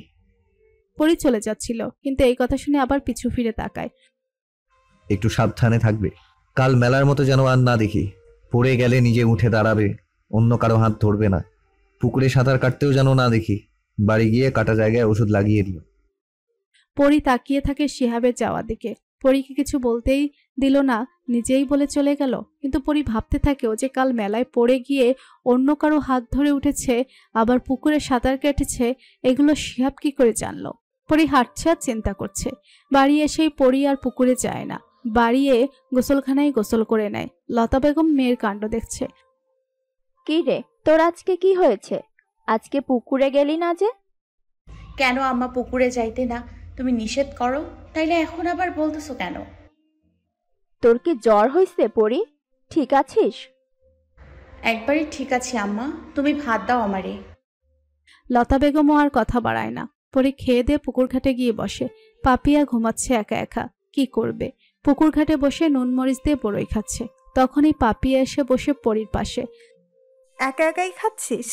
পরি চলে যাচ্ছিল, কিন্তু এই কথা শুনে আবার পিছু ফিরে তাকায়। একটু সাবধানে থাকবে, কাল মেলার মতো যেন আর না দেখি। পড়ে গেলে নিজে উঠে দাঁড়াবে, অন্য কারো হাত ধরবে না। পুকুরে সাঁতার কাটতেও যেন না দেখি। বাড়ি গিয়ে কাটা জায়গায় ওষুধ লাগিয়ে দিও। পরি তাকিয়ে থাকে শিহাবের যাওয়ার দিকে। পরীকে কিছু বলতেই দিল না, নিজেই বলে চলে গেল। কিন্তু পরি ভাবতে থাকে ও যে কাল মেলায় পড়ে গিয়ে অন্য কারো হাত ধরে উঠেছে, আবার পুকুরে সাঁতার কেটেছে, এগুলো শিহাব কি করে জানলো? পরি হাঁটছে আর চিন্তা করছে। বাড়ি এসেই পরি আর পুকুরে যায় না, বাড়িয়ে গোসলখানায় গোসল করে নেয়। লতা বেগম মেয়ের কাণ্ড দেখছে। কি রে, তোর আজকে কি হয়েছে? আজকে পুকুরে গেলি না যে? কেন আম্মা পুকুরে যাইতে না তুমি নিষেধ করো, তাইলে এখন আবার বলতেছো কেন? তোর কি জ্বর হয়েছে পরি? ঠিক আছিস? একবারই ঠিক আছে আম্মা, তুমি ভাত দাও আমারে। লতা বেগমও আর কথা বাড়ায় না। পরি খেয়ে দিয়ে পুকুর ঘাটে গিয়ে বসে। পাপিয়া ঘুমাচ্ছে একা একা, কি করবে? পুকুর ঘাটে বসে নুন মরিচ দিয়ে বড়ই খাচ্ছে। তখনই পাপিয়া এসে বসে পরির পাশে। একা একাই খাচ্ছিস?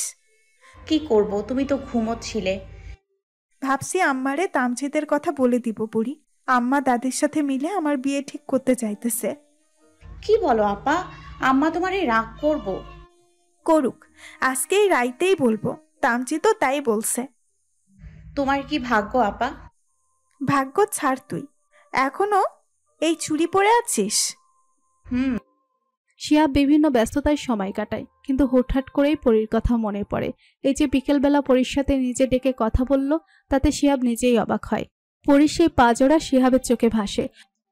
কি করব, তুমি তো ঘুমোচ্ছিলে। ভাবছি আম্মারে তামজিদের কথা বলে দিব পরি। আম্মা দাদির সাথে মিলে আমার বিয়ে ঠিক করতে চাইতেছে। কি বলো আপা, আম্মা তোমারে রাগ করব? করুক, আজকেই রাইতেই বলবো। তামজি তো তাই বলছে। তোমার কি ভাগ্য আপা। ভাগ্য ছাড়, তুই এখনো এই চুড়ি পরে আছিস। শিহাব বিভিন্ন ব্যস্ততায় সময় কাটায়, কিন্তু হুটহাট করেই পরির কথা মনে পড়ে। এই যে বিকেলবেলা পরির সাথে নিজে ডেকে কথা বলল, তাতে শিহাব নিজেই অবাক হয়। পরির সেই পাজোড়া শিহাবের চোখে ভাসে।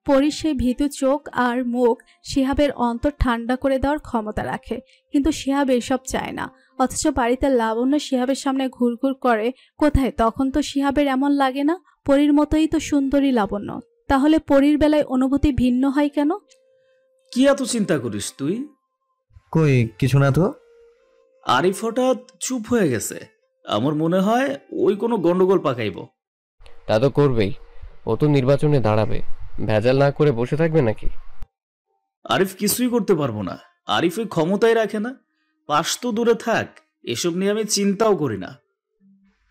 পরির সেই ভীতু চোখ আর মুখ শিহাবের অন্তর ঠান্ডা করে দেওয়ার ক্ষমতা রাখে। কিন্তু শিহাব এসব চায় না। অথচ বাড়িতে লাবণ্য শিহাবের সামনে ঘুরঘুর করে কোথায়, তখন তো শিহাবের এমন লাগে না? পরীর মতোই তো সুন্দরী লাবণ্য, তাহলে পরীর বেলায় অনুভূতি ভিন্ন হয় কেন? কি এত চিন্তা করিস তুই? কই কিছু না তো। আরিফ হঠাৎ চুপ হয়ে গেছে, আমার মনে হয় ওই কোনো গন্ডগোল পাকাইব। তা তো করবেই, ও তো নির্বাচনে দাঁড়াবে, ভেজাল না করে বসে থাকবে নাকি? আরিফ কিছুই করতে পারবো না, আরিফ ওই ক্ষমতাই রাখে না। পাশ তো দূরে থাক, এসব নিয়ে আমি চিন্তাও করি না।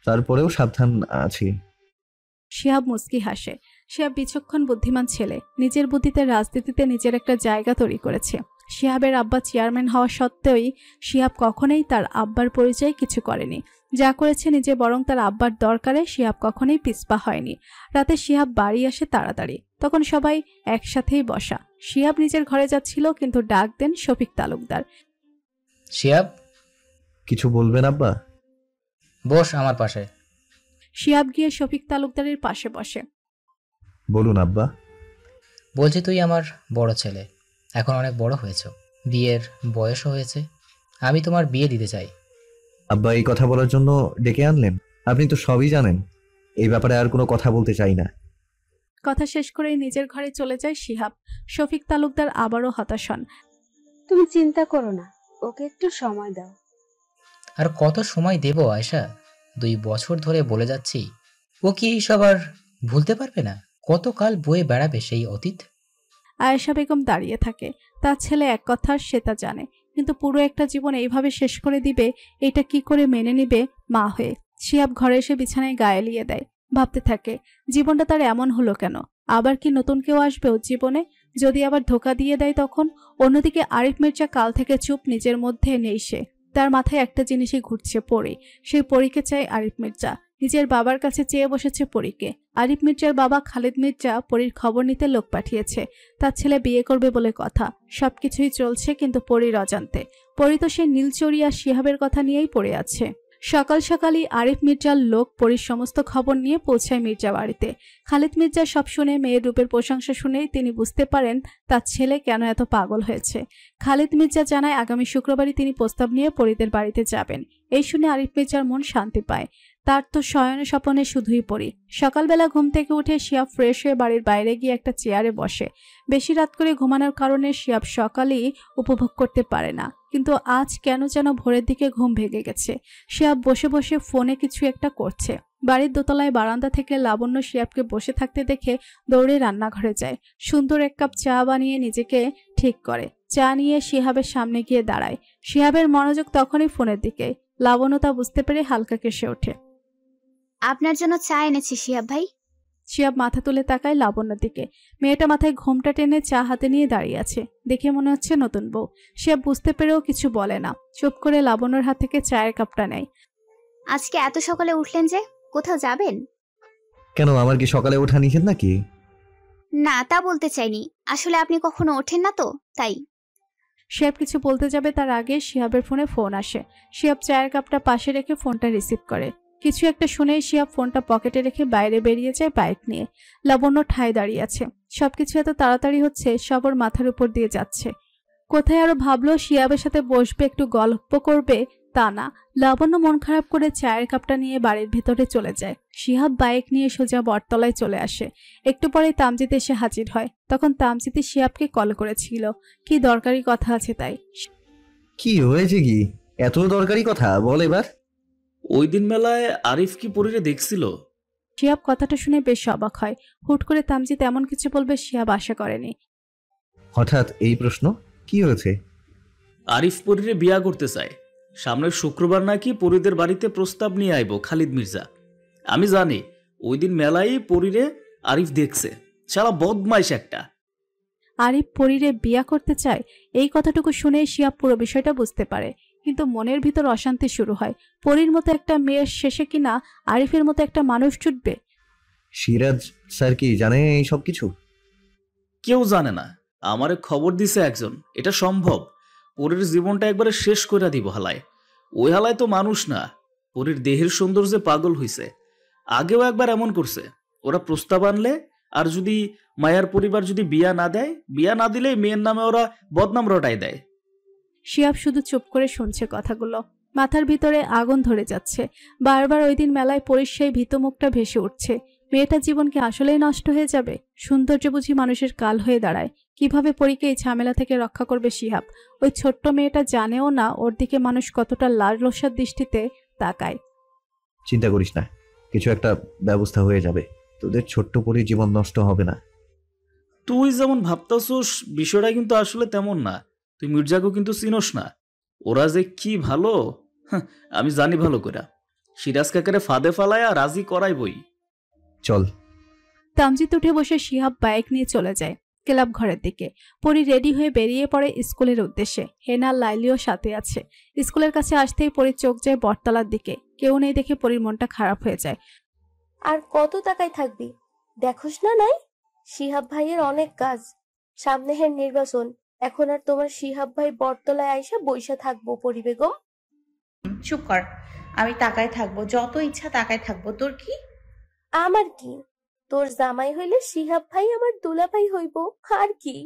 তারপরেও সাবধান আছি। শিহাব মুচকি হাসে। শিহাব বিচক্ষণ বুদ্ধিমান ছেলে, নিজের বুদ্ধিতে রাজনীতিতে নিজের একটা জায়গা তৈরি করেছে। শিহাবের আব্বা চেয়ারম্যান হওয়া সত্ত্বেও শিহাব কখনোই তার আব্বার পরিচয় কিছু করেনি। যা করেছে নিজে, বরং তার আব্বার দরকারে শিহাব কখনোই পিছপা হয়নি। রাতে শিহাব বাড়ি আসে তাড়াতাড়ি, তখন সবাই একসাথেই বসা। শিহাব নিজের ঘরে যাচ্ছিল, কিন্তু ডাক দেন শফিক তালুকদার। শিহাব, কিছু বলবেন আব্বা? বস আমার পাশে। শিহাব গিয়ে শফিক তালুকদারের পাশে বসে। বলুন আব্বা। বলছি তুই আমার বড় ছেলে, এখন অনেক বড় হয়েছ, বিয়ের বয়সও হয়েছে, আমি তোমার বিয়ে দিতে চাই। আব্বা এই কথা বলার জন্য ডেকে আনলেন? আপনি তো সবই জানেন, এই ব্যাপারে আর কোনো কথা বলতে চাই না। কথা শেষ করেই নিজের ঘরে চলে যায় শিহাব। শফিক তালুকদার আবারও হতাশ হন। তুমি চিন্তা করো না, ওকে একটু সময় দাও। আর কত সময় দেব আয়শা? 2 বছর ধরে বলে যাচ্ছি, ও কি এইসব আর ভুলতে পারবে না? কতকাল বয়ে বেড়াবে সেই অতীত? আয়েশা বেগম দাঁড়িয়ে থাকে। তার ছেলে এক কথা সে তা জানে, কিন্তু পুরো একটা জীবন এইভাবে শেষ করে দিবে, এটা কি করে মেনে নিবে মা হয়ে? শিহাব ঘরে এসে বিছানায় গায়ে লিয়ে দেয়। ভাবতে থাকে, জীবনটা তার এমন হলো কেন? আবার কি নতুন কেউ আসবে ওর জীবনে? যদি আবার ধোকা দিয়ে দেয় তখন? অন্যদিকে আরিফ মির্জা কাল থেকে চুপ, নিজের মধ্যে নেই সে। তার মাথায় একটা জিনিসই ঘুরছে, পরী। সেই পরীকে চায় আরিফ মির্জা, নিজের বাবার কাছে চেয়ে বসেছে পরীকে। আরিফ মির্জার বাবা খালিদ মির্জা পরীর খবর নিতে লোক পাঠিয়েছে, তার ছেলে বিয়ে করবে বলে কথা। সবকিছুই চলছে কিন্তু পরীর অজান্তে। পরী তো সে নীলচরিয়া শিহাবের কথা নিয়েই পড়ে আছে। সকাল সকালই আরিফ মির্জার লোক পরীর সমস্ত খবর নিয়ে পৌঁছায় মির্জা বাড়িতে। খালিদ মির্জা সব শুনে, মেয়ের রূপের প্রশংসা শুনেই তিনি বুঝতে পারেন তার ছেলে কেন এত পাগল হয়েছে। খালিদ মির্জা জানায় আগামী শুক্রবারই তিনি প্রস্তাব নিয়ে পরীদের বাড়িতে যাবেন। এই শুনে আরিফ মির্জার মন শান্তি পায়। তার তো শয়নে স্বপনে শুধুই পরী। সকালবেলা ঘুম থেকে উঠে শিহাব ফ্রেশ হয়ে বাড়ির বাইরে গিয়ে একটা চেয়ারে বসে। বেশি রাত করে ঘুমানোর কারণে শিহাব সকালেই উপভোগ করতে পারে না, কিন্তু আজ কেন যেন ভোরের দিকে ঘুম ভেঙে গেছে। শিহাব বসে বসে ফোনে কিছু একটা করছে। বাড়ির দোতলায় বারান্দা থেকে লাবণ্য শিহাবকে বসে থাকতে দেখে দৌড়ে রান্নাঘরে যায়। সুন্দর এক কাপ চা বানিয়ে নিজেকে ঠিক করে চা নিয়ে শিহাবের সামনে গিয়ে দাঁড়ায়। শিহাবের মনোযোগ তখনই ফোনের দিকে। লাবণ্য তা বুঝতে পেরে হালকা কেসে ওঠে। আপনার জন্য চা এনেছি শিহাব ভাই। শিহাব মাথা তুলে তাকায় লাবণ্যর দিকে। মেয়েটা মাথায় ঘোমটা টেনে চা হাতে নিয়ে দাঁড়িয়ে আছে, দেখে মনে হচ্ছে নতুন বউ। শিহাব বুঝতে পেরেও কিছু বলে না, চুপ করে লাবণ্যর হাত থেকে চায়ের কাপটা নেয়। আজকে এত সকালে উঠলেন যে, কোথাও যাবেন? কেন, আমার কি সকালে ওঠা নিষেধ নাকি? না, তা বলতে চাইনি, আসলে আপনি কখনো ওঠেন না তো, তাই। শিহাব কিছু বলতে যাবে তার আগে শিহাবের ফোনে ফোন আসে। শিহাব চায়ের কাপটা পাশে রেখে ফোনটা রিসিভ করে। কিছু একটা শুনেই শিহাব ফোনটা পকেটে রেখে বাইরে বেরিয়ে যায় বাইক নিয়ে। লাবণ্য ঠায় দাঁড়িয়ে আছে। সবকিছু এত তাড়াতাড়ি হচ্ছে, সব ওর মাথার উপর দিয়ে যাচ্ছে। কোথায় আরো ভাবলো শিহাবের সাথে বসবে, একটু গল্প করবে, তা না। লাবণ্য মন খারাপ করে চায়ের কাপটা নিয়ে বাড়ির ভেতরে চলে যায়। শিহাব বাইক নিয়ে সোজা বটতলায় চলে আসে। একটু পরে তামজিৎ এসে হাজির হয়। তখন তামজিৎ শিহাবকে কল করেছিল, কি দরকারি কথা আছে তাই। কি হয়েছে? কি এত দরকারি কথা বল এবার। ওই দিন মেলায় আরিফ কি পরীরে দেখছিল? শিহাব কথাটা শুনে বেশ অবাক হয়। হুট করে তামজিৎ এমন কিছু বলবে শিহাব আশা করেনি। হঠাৎ এই প্রশ্ন, কি হয়েছে? আরিফ পরীরে বিয়া করতে চায়। সামনের শুক্রবার নাকি পরীদের বাড়িতে প্রস্তাব নিয়ে আইব খালিদ মির্জা। আমি জানি ওই দিন মেলায় পরীরে আরিফ দেখছে। শালা বদমাইশ একটা। আরিফ পরীরে বিয়া করতে চায়, এই কথাটুকু শুনে শিহাব পুরো বিষয়টা বুঝতে পারে, কিন্তু মনের ভিতর অশান্তি শুরু হয়। পরীর মতো একটা মেয়ের শেষে কিনা আরিফের মতো একটা মানুষ জুটবে। সিরাজ স্যার কি জানে এই সব কিছু? কেউ জানে না, আমারে খবর দিছে একজন। এটা সম্ভব। পরীর জীবনটা একবারে শেষ করে দিব হালায়। ওই হালায় তো মানুষ না, পরীর দেহের সৌন্দর্যে পাগল হইছে। আগেও একবার এমন করছে। ওরা প্রস্তাব আনলে, আর যদি মায়ার পরিবার যদি বিয়া না দেয়, বিয়া না দিলে মেয়ের নামে ওরা বদনাম রটাই দেয়। শিহাব শুধু চুপ করে শুনছে কথাগুলো। মাথার ভিতরে আগুন ধরে যাচ্ছে। বারবার ওই দিন মেলায় পরীর সেই ভীত মুখটা ভেসে উঠছে। মেয়েটার জীবন কি আসলেই নষ্ট হয়ে যাবে? সৌন্দর্য বুঝি মানুষের কাল হয়ে দাঁড়ায়? কিভাবে পরীকে এই ঝামেলা থেকে রক্ষা করবে শিহাব? ওই ছোট্ট মেয়েটা জানেও না ওর দিকে মানুষ কতটা লালসার দৃষ্টিতে তাকায়। চিন্তা করিস না, কিছু একটা ব্যবস্থা হয়ে যাবে, তোদের ছোট্ট পরীর জীবন নষ্ট হবে না। তুই যেমন ভাবতাছোস বিষয়টা কিন্তু আসলে তেমন না। তুই মির্জাকেও কিন্তু চিনোস না। ওরা যে কি ভালো আমি জানি ভালো করে। সিরাজ কাকারে ফাঁদে ফালায় আর রাজি করাই বই। চল। তামজিদ উঠে বসে শিহাব বাইক নিয়ে চলে যায় ক্লাব ঘরের দিকে। পরি রেডি হয়ে বেরিয়ে পড়ে স্কুলের উদ্দেশ্যে। হেনা লাইলিও সাথে আছে। স্কুলের কাছে আসতেই পরির চোখ যায় বটতলার দিকে। কেউ নেই দেখে পরির মনটা খারাপ হয়ে যায়। আর কত টাকায় থাকবি? দেখোস না নাই শিহাব ভাইয়ের অনেক কাজ, সামনে হের নির্বাচন। এখন আর তোমার শিহাব ভাই বটতলায় আইসা বইসা থাকবো পরি বেগম? চুপ কর, আমি তাকায় থাকবো, যত ইচ্ছা তাকায় থাকবো। তোর কি? আমার কি? তোর জামাই হইলে শিহাব ভাই আমার দুলা ভাই হইব, আর কি?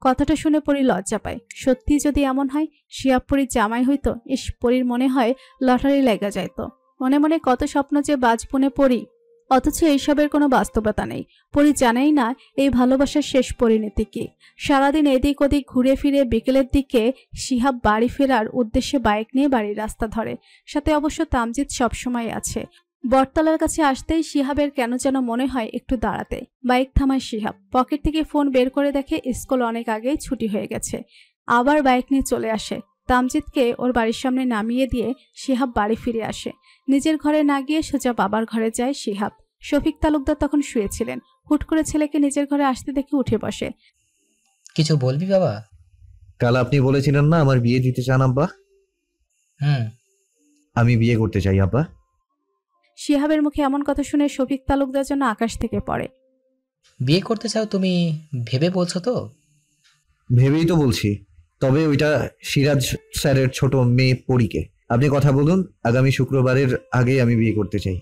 কথাটা শুনে পরি লজ্জা পায়। সত্যি যদি এমন হয় শিহাব পরির জামাই হইতো, ইস, পরির মনে হয় লটারি লেগে যাইত। মনে মনে কত স্বপ্ন যে বাজপুনে পরি, অথচ এইসবের কোনো বাস্তবতা নেই। পরি জানাই না এই ভালোবাসার শেষ পরিণতি কি। সারাদিন এদিক ওদিক ঘুরে ফিরে বিকেলের দিকে শিহাব বাড়ি ফেরার উদ্দেশ্যে বাইক নিয়ে বাড়ির রাস্তা ধরে। সাথে অবশ্য তামজিদ সবসময় আছে। বটতলার কাছে আসতেই শিহাবের কেন যেন মনে হয় একটু দাঁড়াতে। বাইক থামায় শিহাব। পকেট থেকে ফোন বের করে দেখে স্কুল অনেক আগেই ছুটি হয়ে গেছে। আবার বাইক নিয়ে চলে আসে। তামজিদকে ওর বাড়ির সামনে নামিয়ে দিয়ে শিহাব বাড়ি ফিরে আসে। নিজের ঘরে না গিয়ে সোজা বাবার ঘরে যায় শিহাব। শফিক তালুকদার তখন শুয়েছিলেন। হুট করে ছেলেকে নিজের ঘরে আসতে দেখে উঠে বসে। কিছু বলবি বাবা? কাল আপনি বলেছিলেন না আমার বিয়ে দিতে চান আব্বা? আমি বিয়ে করতে চাই আব্বা। শিহাবের মুখে এমন কথা শুনে শফিক তালুকদার জন্য আকাশ থেকে পড়ে। বিয়ে করতে চাও তুমি? ভেবে বলছো তো? ভেবেই তো বলছি। তবে ওইটা সিরাজ স্যারের ছোট মেয়ে পরীকে। আপনি কথা বলুন, আগামী শুক্রবারের আগে আমি বিয়ে করতে চাই।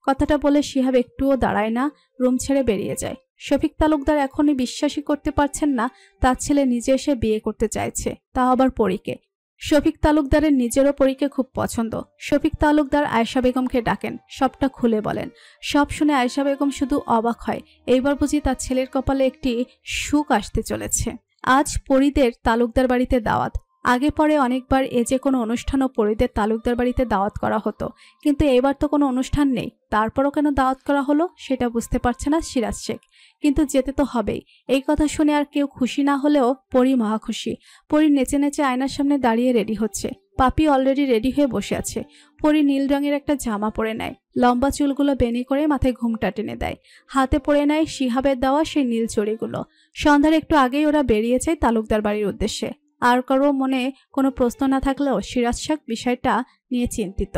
কথাটা বলে শিহাব একটুও দাঁড়ায় না, রুম ছেড়ে বেরিয়ে যায়। শফিক তালুকদার এখনই বিশ্বাসই করতে পারছেন না তার ছেলে নিজে এসে বিয়ে করতে চাইছে, তা আবার পরীকে। শফিক তালুকদারের নিজেরও পরীকে খুব পছন্দ। শফিক তালুকদার আয়েশা বেগমকে ডাকেন, সবটা খুলে বলেন। সব শুনে আয়েশা বেগম শুধু অবাক হয়। এইবার বুঝি তার ছেলের কপালে একটি সুখ আসতে চলেছে। আজ পরীদের তালুকদার বাড়িতে দাওয়াত। আগে পরে অনেকবার এ যে কোনো অনুষ্ঠান ও পরীদের তালুকদার বাড়িতে দাওয়াত করা হতো, কিন্তু এবার তো কোনো অনুষ্ঠান নেই। তারপরও কেন দাওয়াত করা হলো সেটা বুঝতে পারছে না সিরাজ শেখ। কিন্তু যেতে তো হবেই। এই কথা শুনে আর কেউ খুশি না হলেও পরী মহা খুশি। পরী নেচে নেচে আয়নার সামনে দাঁড়িয়ে রেডি হচ্ছে। পাপি অলরেডি রেডি হয়ে বসে আছে। পরী নীল রঙের একটা জামা পরে নেয়, লম্বা চুলগুলো বেনি করে মাথায় ঘুমটা টেনে দেয়। হাতে পরে নেয় শিহাবের দেওয়া সেই নীল চড়িগুলো। সন্ধ্যার একটু আগেই ওরা বেরিয়ে যায় তালুকদার বাড়ির উদ্দেশ্যে। আর কারো মনে কোনো প্রশ্ন না থাকলেও সিরাজ শেখ বিষয়টা নিয়ে চিন্তিত।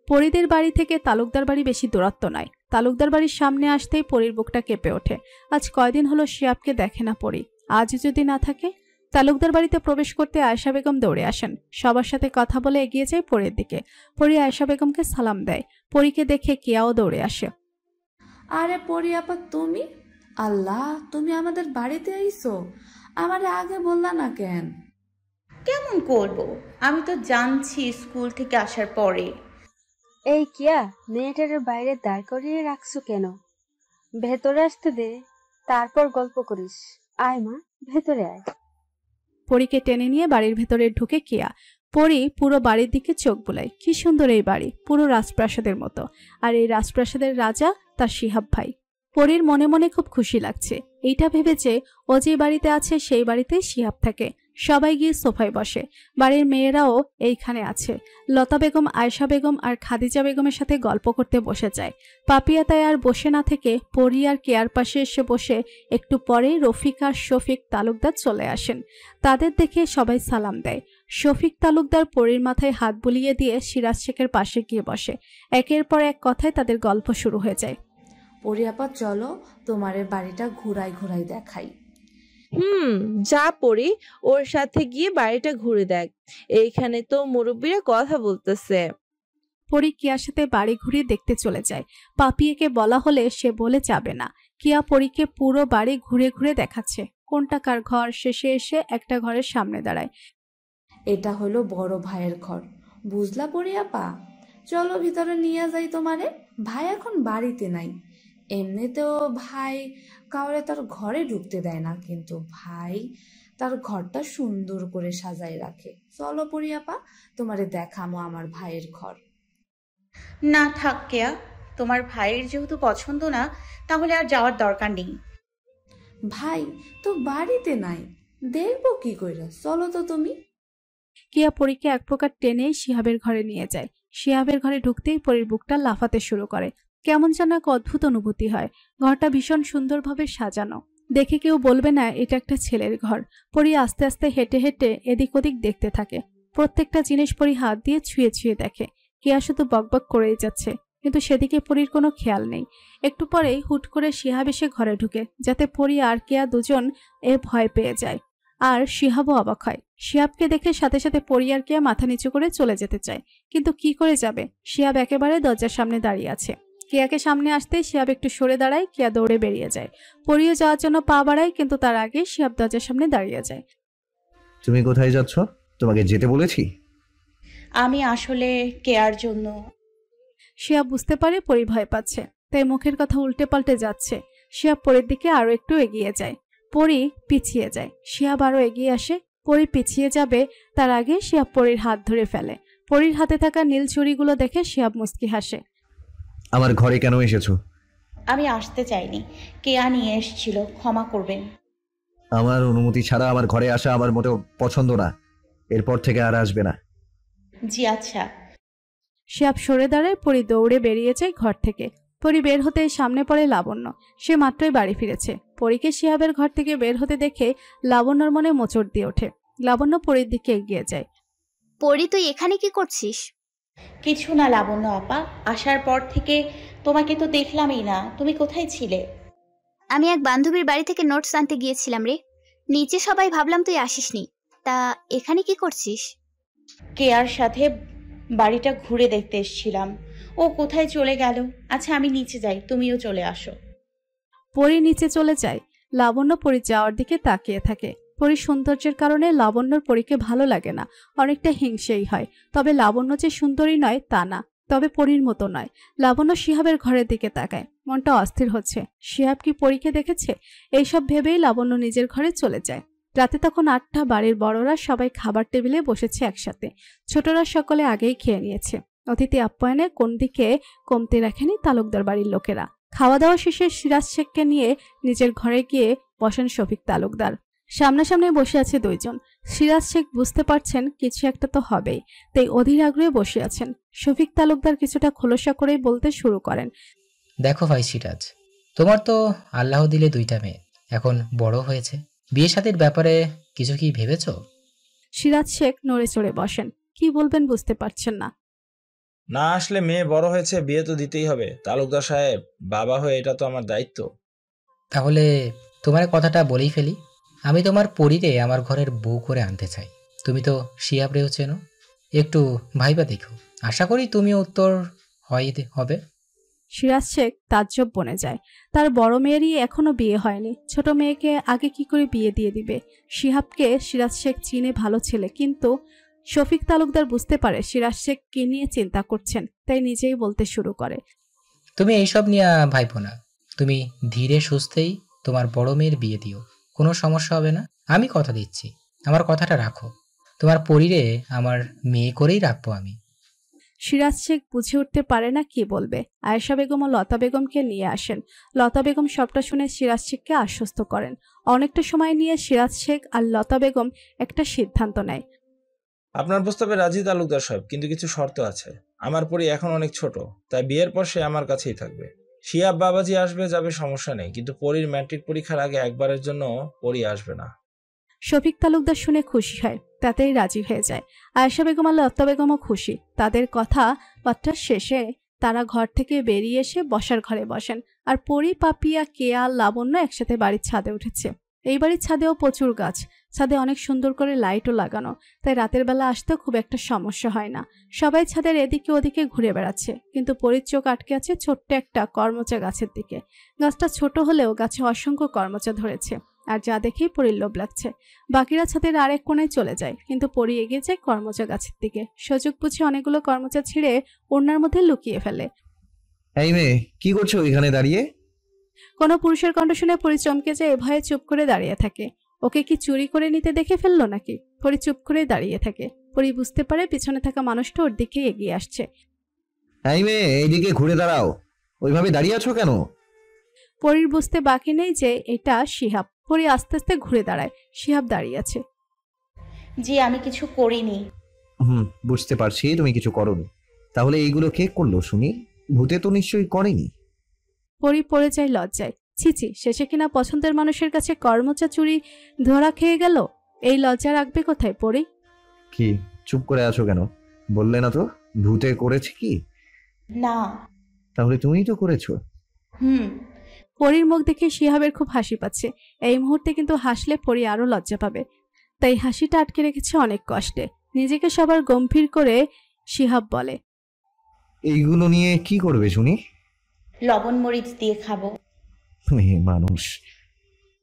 পরীদের বাড়ি থেকে তালুকদার বাড়ি বেশি দূরত্ব নয়। তালুকদার বাড়ির সামনে আসতেই পরীর বুকটা কেঁপে ওঠে। আজ কয়দিন হলো শিহাবকে দেখে না পরী, আজ যদি না থাকে। তালুকদার বাড়িতে প্রবেশ করতে আয়েশা বেগম দৌড়ে আসেন। সবার সাথে কথা বলে এগিয়ে যায় পরীর দিকে। পরী আয়েশা বেগমকে সালাম দেয়। পরীকে দেখে কিয়াও দৌড়ে আসে। আরে পরী আপা, তুমি? আল্লাহ, তুমি আমাদের বাড়িতে আইছো, আমারে আগে বললা না কেন? কেমন করবো, আমি তো জানছি স্কুল থেকে আসার পরে। এই কিয়া, মেয়েটার বাইরে দাঁড় করিয়ে রাখছো কেন? ভেতরে আসতে দে, তারপর গল্প করিস। আয় মা, ভেতরে আয়। পরীকে টেনে নিয়ে বাড়ির ভেতরে ঢুকে কিয়া। পরী পুরো বাড়ির দিকে চোখ বুলায়। কি সুন্দর এই বাড়ি, পুরো রাজপ্রাসাদের মতো। আর এই রাজপ্রাসাদের রাজা তার শিহাব ভাই। পরীর মনে মনে খুব খুশি লাগছে। এইটা ভেবে যে ও যে বাড়িতে আছে সেই বাড়িতেই শিহাব থাকে। সবাই গিয়ে সোফায় বসে। বাড়ির মেয়েরাও এইখানে আছে। লতা বেগম, আয়েশা বেগম আর খাদিজা বেগমের সাথে গল্প করতে বসে যায়। পাপিয়া তাই আর বসে না থেকে পরী আর কেয়ার পাশে এসে বসে। একটু পরেই রফিক আর শফিক তালুকদার চলে আসেন। তাদের দেখে সবাই সালাম দেয়। শফিক তালুকদার পরীর মাথায় হাত বুলিয়ে দিয়ে সিরাজ শেখের পাশে গিয়ে বসে। একের পর এক কথায় তাদের গল্প শুরু হয়ে যায়। পরী আপা, চলো তোমারে বাড়িটা ঘুরাই ঘুরাই দেখাই। যা পড়ি, ওর সাথে গিয়ে বাড়িটা ঘুরে দেখ। এইখানে তো মুরব্বীরা কথা বলতেছে। পরী কিয়ার সাথে বাড়ি ঘুরিয়ে দেখতে চলে যায়। পাপিয়াকে বলা হলে সে বলে যাবে না। কিয়া পরীকে পুরো বাড়ি ঘুরে ঘুরে দেখাচ্ছে। কোনটা কার ঘর। শেষে এসে একটা ঘরের সামনে দাঁড়ায়। এটা হলো বড় ভাইয়ের ঘর, বুঝলা পরি আপা? চলো ভিতরে নিয়ে যাই তোমারে। ভাই এখন বাড়িতে নাই, এমনিতেও ভাই কাউরে তার ঘরে ঢুকতে দেয় না, কিন্তু ভাই তার ঘরটা সুন্দর করে সাজাই রাখে। চলো পরি আপা, তোমারে দেখামো আমার ভাইয়ের ঘর। না থাক কেয়া, তোমার ভাইয়ের যেহেতু পছন্দ না, তাহলে আর যাওয়ার দরকার নেই। ভাই তো বাড়িতে নাই, দেখবো কি কইরা, চলো তো তুমি। কেয়া পরীকে এক প্রকার টেনে শিহাবের ঘরে নিয়ে যায়। শিহাবের ঘরে ঢুকতেই পরীর বুকটা লাফাতে শুরু করে। কেমন যেন এক অদ্ভুত অনুভূতি হয়। ঘরটা ভীষণ সুন্দরভাবে সাজানো, দেখে কেউ বলবে না এটা একটা ছেলের ঘর। পরী আস্তে আস্তে হেঁটে হেঁটে এদিক ওদিক দেখতে থাকে। প্রত্যেকটা জিনিস পরী হাত দিয়ে ছুঁয়ে ছুঁয়ে দেখে। কেয়া শুধু বকবক করেই যাচ্ছে, কিন্তু সেদিকে পরীর কোনো খেয়াল নেই। একটু পরেই হুট করে শিহাব এসে ঘরে ঢুকে, যাতে পরী আর কেয়া দুজন ভয় পেয়ে যায়। আর শিহাবও অবাক হয়। শিহাবকে দেখে সাথে সাথে পরী আর কেয়া মাথা নিচু করে চলে যেতে চায়, কিন্তু কি করে যাবে? শিহাব একেবারে দরজার সামনে দাঁড়িয়ে আছে। কেয়াকে সামনে আসতেই শিহাব একটু সরে দাঁড়ায়, কেয়া দৌড়ে বেরিয়ে যায়। পরীও যাওয়ার জন্য পা বাড়ায়, কিন্তু তার আগে শিহাব দরজার সামনে দাঁড়িয়ে যায়। তুমি কোথায় যাচ্ছ? তোমাকে যেতে বলেছি। আমি আসলে কেয়ার জন্য। শিহাব বুঝতে পারে পরী ভয় পাচ্ছে, তাই মুখের কথা উল্টে পাল্টে যাচ্ছে। শিহাব পরীর দিকে আরো একটু এগিয়ে যায়, পরী পিছিয়ে যায়। শিহাব আরো এগিয়ে আসে, পরী পিছিয়ে যাবে তার আগে শিহাব পরীর হাত ধরে ফেলে। পরীর হাতে থাকা নীল চুড়িগুলো দেখে শিহাব মুচকি হাসে। আমার ঘরে কেন এসেছো? আমি আসতে চাইনি, কেয়া নিয়ে এসেছিল, ক্ষমা করবেন। আমার অনুমতি ছাড়া আমার ঘরে আসা আমার মোটেও পছন্দ না, এরপর থেকে আর আসবে না। জি আচ্ছা। শিহাব সরে দাঁড়ায়, পরী দৌড়ে বেরিয়ে যায় ঘর থেকে। পরী বের হতে সামনে পড়ে লাবণ্য। সে মাত্রই বাড়ি ফিরেছে। পরীকে শিহাবের ঘর থেকে বের হতে দেখে লাবণ্যর মনে মোচড় দিয়ে ওঠে। লাবণ্য পরীর দিকে এগিয়ে যায়। পরী, তুই এখানে কি করছিস? কিছু না লাবণ্য আপা, আসার পর থেকে তোমাকে তো দেখলামই না, তুমি কোথায় ছিলে? আমি এক বান্ধবীর বাড়ি থেকে নোটস আনতে গিয়েছিলাম রে। নিচে সবাই ভাবলাম তুই আসিসনি, তা এখানে কি করছিস? কেয়ার সাথে বাড়িটা ঘুরে দেখতে এসেছিলাম, ও কোথায় চলে গেল। আচ্ছা আমি নিচে যাই, তুমিও চলে আসো। পরী নিচে চলে যায়। লাবণ্য পরী যাওয়ার দিকে তাকিয়ে থাকে। পরীর সৌন্দর্যের কারণে লাবণ্যর পরীকে ভালো লাগে না, অনেকটা হিংসেই হয়। তবে লাবণ্য যে সুন্দরী নয় তা না, তবে পরীর মতো নয়। লাবণ্য শিহাবের ঘরের দিকে তাকায়, মনটা অস্থির হচ্ছে। শিহাব কি পরীকে দেখেছে? এইসব ভেবেই লাবণ্য নিজের ঘরে চলে যায়। রাতে তখন 8টা। বাড়ির বড়রা সবাই খাবার টেবিলে বসেছে একসাথে। ছোটরা সকলে আগেই খেয়ে নিয়েছে। অতিথি আপ্যায়নে কোন দিকে কমতে রাখেনি তালুকদার বাড়ির লোকেরা। খাওয়া দাওয়া শেষে সিরাজ শেখকে নিয়ে নিজের ঘরে গিয়ে বসেন শফিক তালুকদার। সামনাসামনি বসে আছে দুইজন। সিরাজ শেখ বুঝতে পারছেন কিছু একটা তো হবেই, তাই অধীর আগ্রহে বসে আছেন। শফিক তালুকদার কিছুটা খোলসা করেই বলতে শুরু করেন। দেখো ভাই সিরাজ, তোমার তো আল্লাহ দিলে 2টা মেয়ে, এখন বড় হয়েছে, বিয়ে শাদীর ব্যাপারে কিছু কি ভেবেছো? সিরাজ শেখ নড়ে চড়ে বসেন, কি বলবেন বুঝতে পারছেন না। না আসলে মেয়ে বড় হয়েছে, বিয়ে তো দিতেই হবে তালুকদার সাহেব, বাবা হয়ে এটা তো আমার দায়িত্ব। তাহলে তোমার কথাটা বলেই ফেলি, আমি তোমার পরীরে আমার ঘরের বউ করে আনতে চাই। তুমি তো শিহাবরেও চেনো, একটু ভাইবা দেখো, আশা করি তুমিও উত্তর হবে। সিরাজ শেখ তাজ্জব বনে যায়। তার বড় মেয়েরই এখনো বিয়ে হয়নি, ছোট মেয়েকে আগে কি করে বিয়ে দিয়ে দিবে? শিহাবকে সিরাজ শেখ চিনে ভালো ছেলে, কিন্তু শফিক তালুকদার বুঝতে পারে সিরাজ শেখ কি নিয়ে চিন্তা করছেন, তাই নিজেই বলতে শুরু করে। তুমি এইসব নিয়ে ভাইবো না, তুমি ধীরে সুস্থেই তোমার বড় মেয়ের বিয়ে দিও, কোনো সমস্যা হবে না। আমি কথা দিচ্ছি, আমার কথাটা রাখো, তোমার পরীরে আমার মেয়ে করেই রাখবো আমি। সিরাজ শেখ বুঝে উঠতে পারে না কি বলবে। আয়েশা বেগম ও লতা বেগমকে নিয়ে আসেন। লতা বেগম সবটা শুনে সিরাজ শেখকে আশ্বস্ত করেন। অনেকটা সময় নিয়ে সিরাজ শেখ আর লতা বেগম একটা সিদ্ধান্ত নেয়। আপনার প্রস্তাবে রাজি তালুকদার সাহেব, কিন্তু কিছু শর্ত আছে। আমার পরী এখন অনেক ছোট, তাই বিয়ের পর সে আমার কাছেই থাকবে। শিহাব বাবাজি আসবে যাবে সমস্যা নেই, কিন্তু পরীর ম্যাট্রিক পরীক্ষার আগে একবারের জন্য পরী আসবে না। শফিক তালুকদার শুনে খুশি হয়, তাতেই রাজি হয়ে যায়। আয়েশা বেগম আর লতা বেগমও খুশি। তাদের কথাবার্তা শেষে তারা ঘর থেকে বেরিয়ে এসে বসার ঘরে বসেন। আর পরী, পাপিয়া, কেয়া, লাবণ্য একসাথে বাড়ির ছাদে উঠেছে। এই বাড়ির ছাদেও প্রচুর গাছ, ছাদে অনেক সুন্দর করে লাইটও লাগানো, তাই রাতের বেলা আসতে খুব একটা সমস্যা হয় না। সবাই ছাদের এদিকে ওদিকে ঘুরে বেড়াচ্ছে, কিন্তু পরীর চোখ আটকে আছে ছোট্ট একটা কর্মচা গাছের দিকে। গাছটা ছোট হলেও গাছে অসংখ্য কর্মচা ধরেছে। আর যা দেখেই পরীর লোভ লাগছে। বাকিরা ছাদের আরেক কোণায় চলে যায়, কিন্তু পরী এগিয়ে যায় কর্মচা গাছের দিকে। সুযোগ বুঝে অনেকগুলো কর্মচা ছিঁড়ে ওড়নার মধ্যে লুকিয়ে ফেলে। এই মেয়ে, কি করছো এখানে দাঁড়িয়ে? কোনো পুরুষের কণ্ঠ শুনে পরী চমকে যায়, ভয়ে চুপ করে দাঁড়িয়ে থাকে। ওকে কি চুরি করে নিতে দেখে ফেললো নাকি? পরী চুপ করে দাঁড়িয়ে থাকে। পরী বুঝতে পারে পিছনে থাকা মানুষটা ওর দিকে এগিয়ে আসছে। এই মেয়ে, এইদিকে ঘুরে দাঁড়াও। ওইভাবে দাঁড়িয়ে আছো কেন? পরীর বুঝতে বাকি নেই যে এটা শিহাব। পরী আস্তে আস্তে ঘুরে দাঁড়ায়। শিহাব দাঁড়িয়ে আছে। জি, আমি কিছু করিনি। বুঝতে পারছি তুমি কিছু করোনি। তাহলে এইগুলো কে করলো শুনি? ভূতে তো নিশ্চয়ই করেনি। পরী পড়ে যায় লজ্জায়। ছিছি, শেষে কিনা পছন্দের মানুষের কাছে কর্মচা চুরি ধরা খেয়ে গেল। এই লজ্জা রাখবে কোথায় পরী? কি চুপ করে আছো কেন? বললে না তো ভূতে করেছে কি? না। তাহলে তুমিই তো করেছো। পরীর মুখ দেখে শিহাবের খুব হাসি পাচ্ছে। এই মুহূর্তে কিন্তু হাসলে পরী আরো লজ্জা পাবে, তাই হাসিটা আটকে রেখেছে অনেক কষ্টে। নিজেকে সবার গম্ভীর করে শিহাব বলে, এইগুলো নিয়ে কি করবে শুনি? লবণ মরিচ দিয়ে খাবো। মানুষ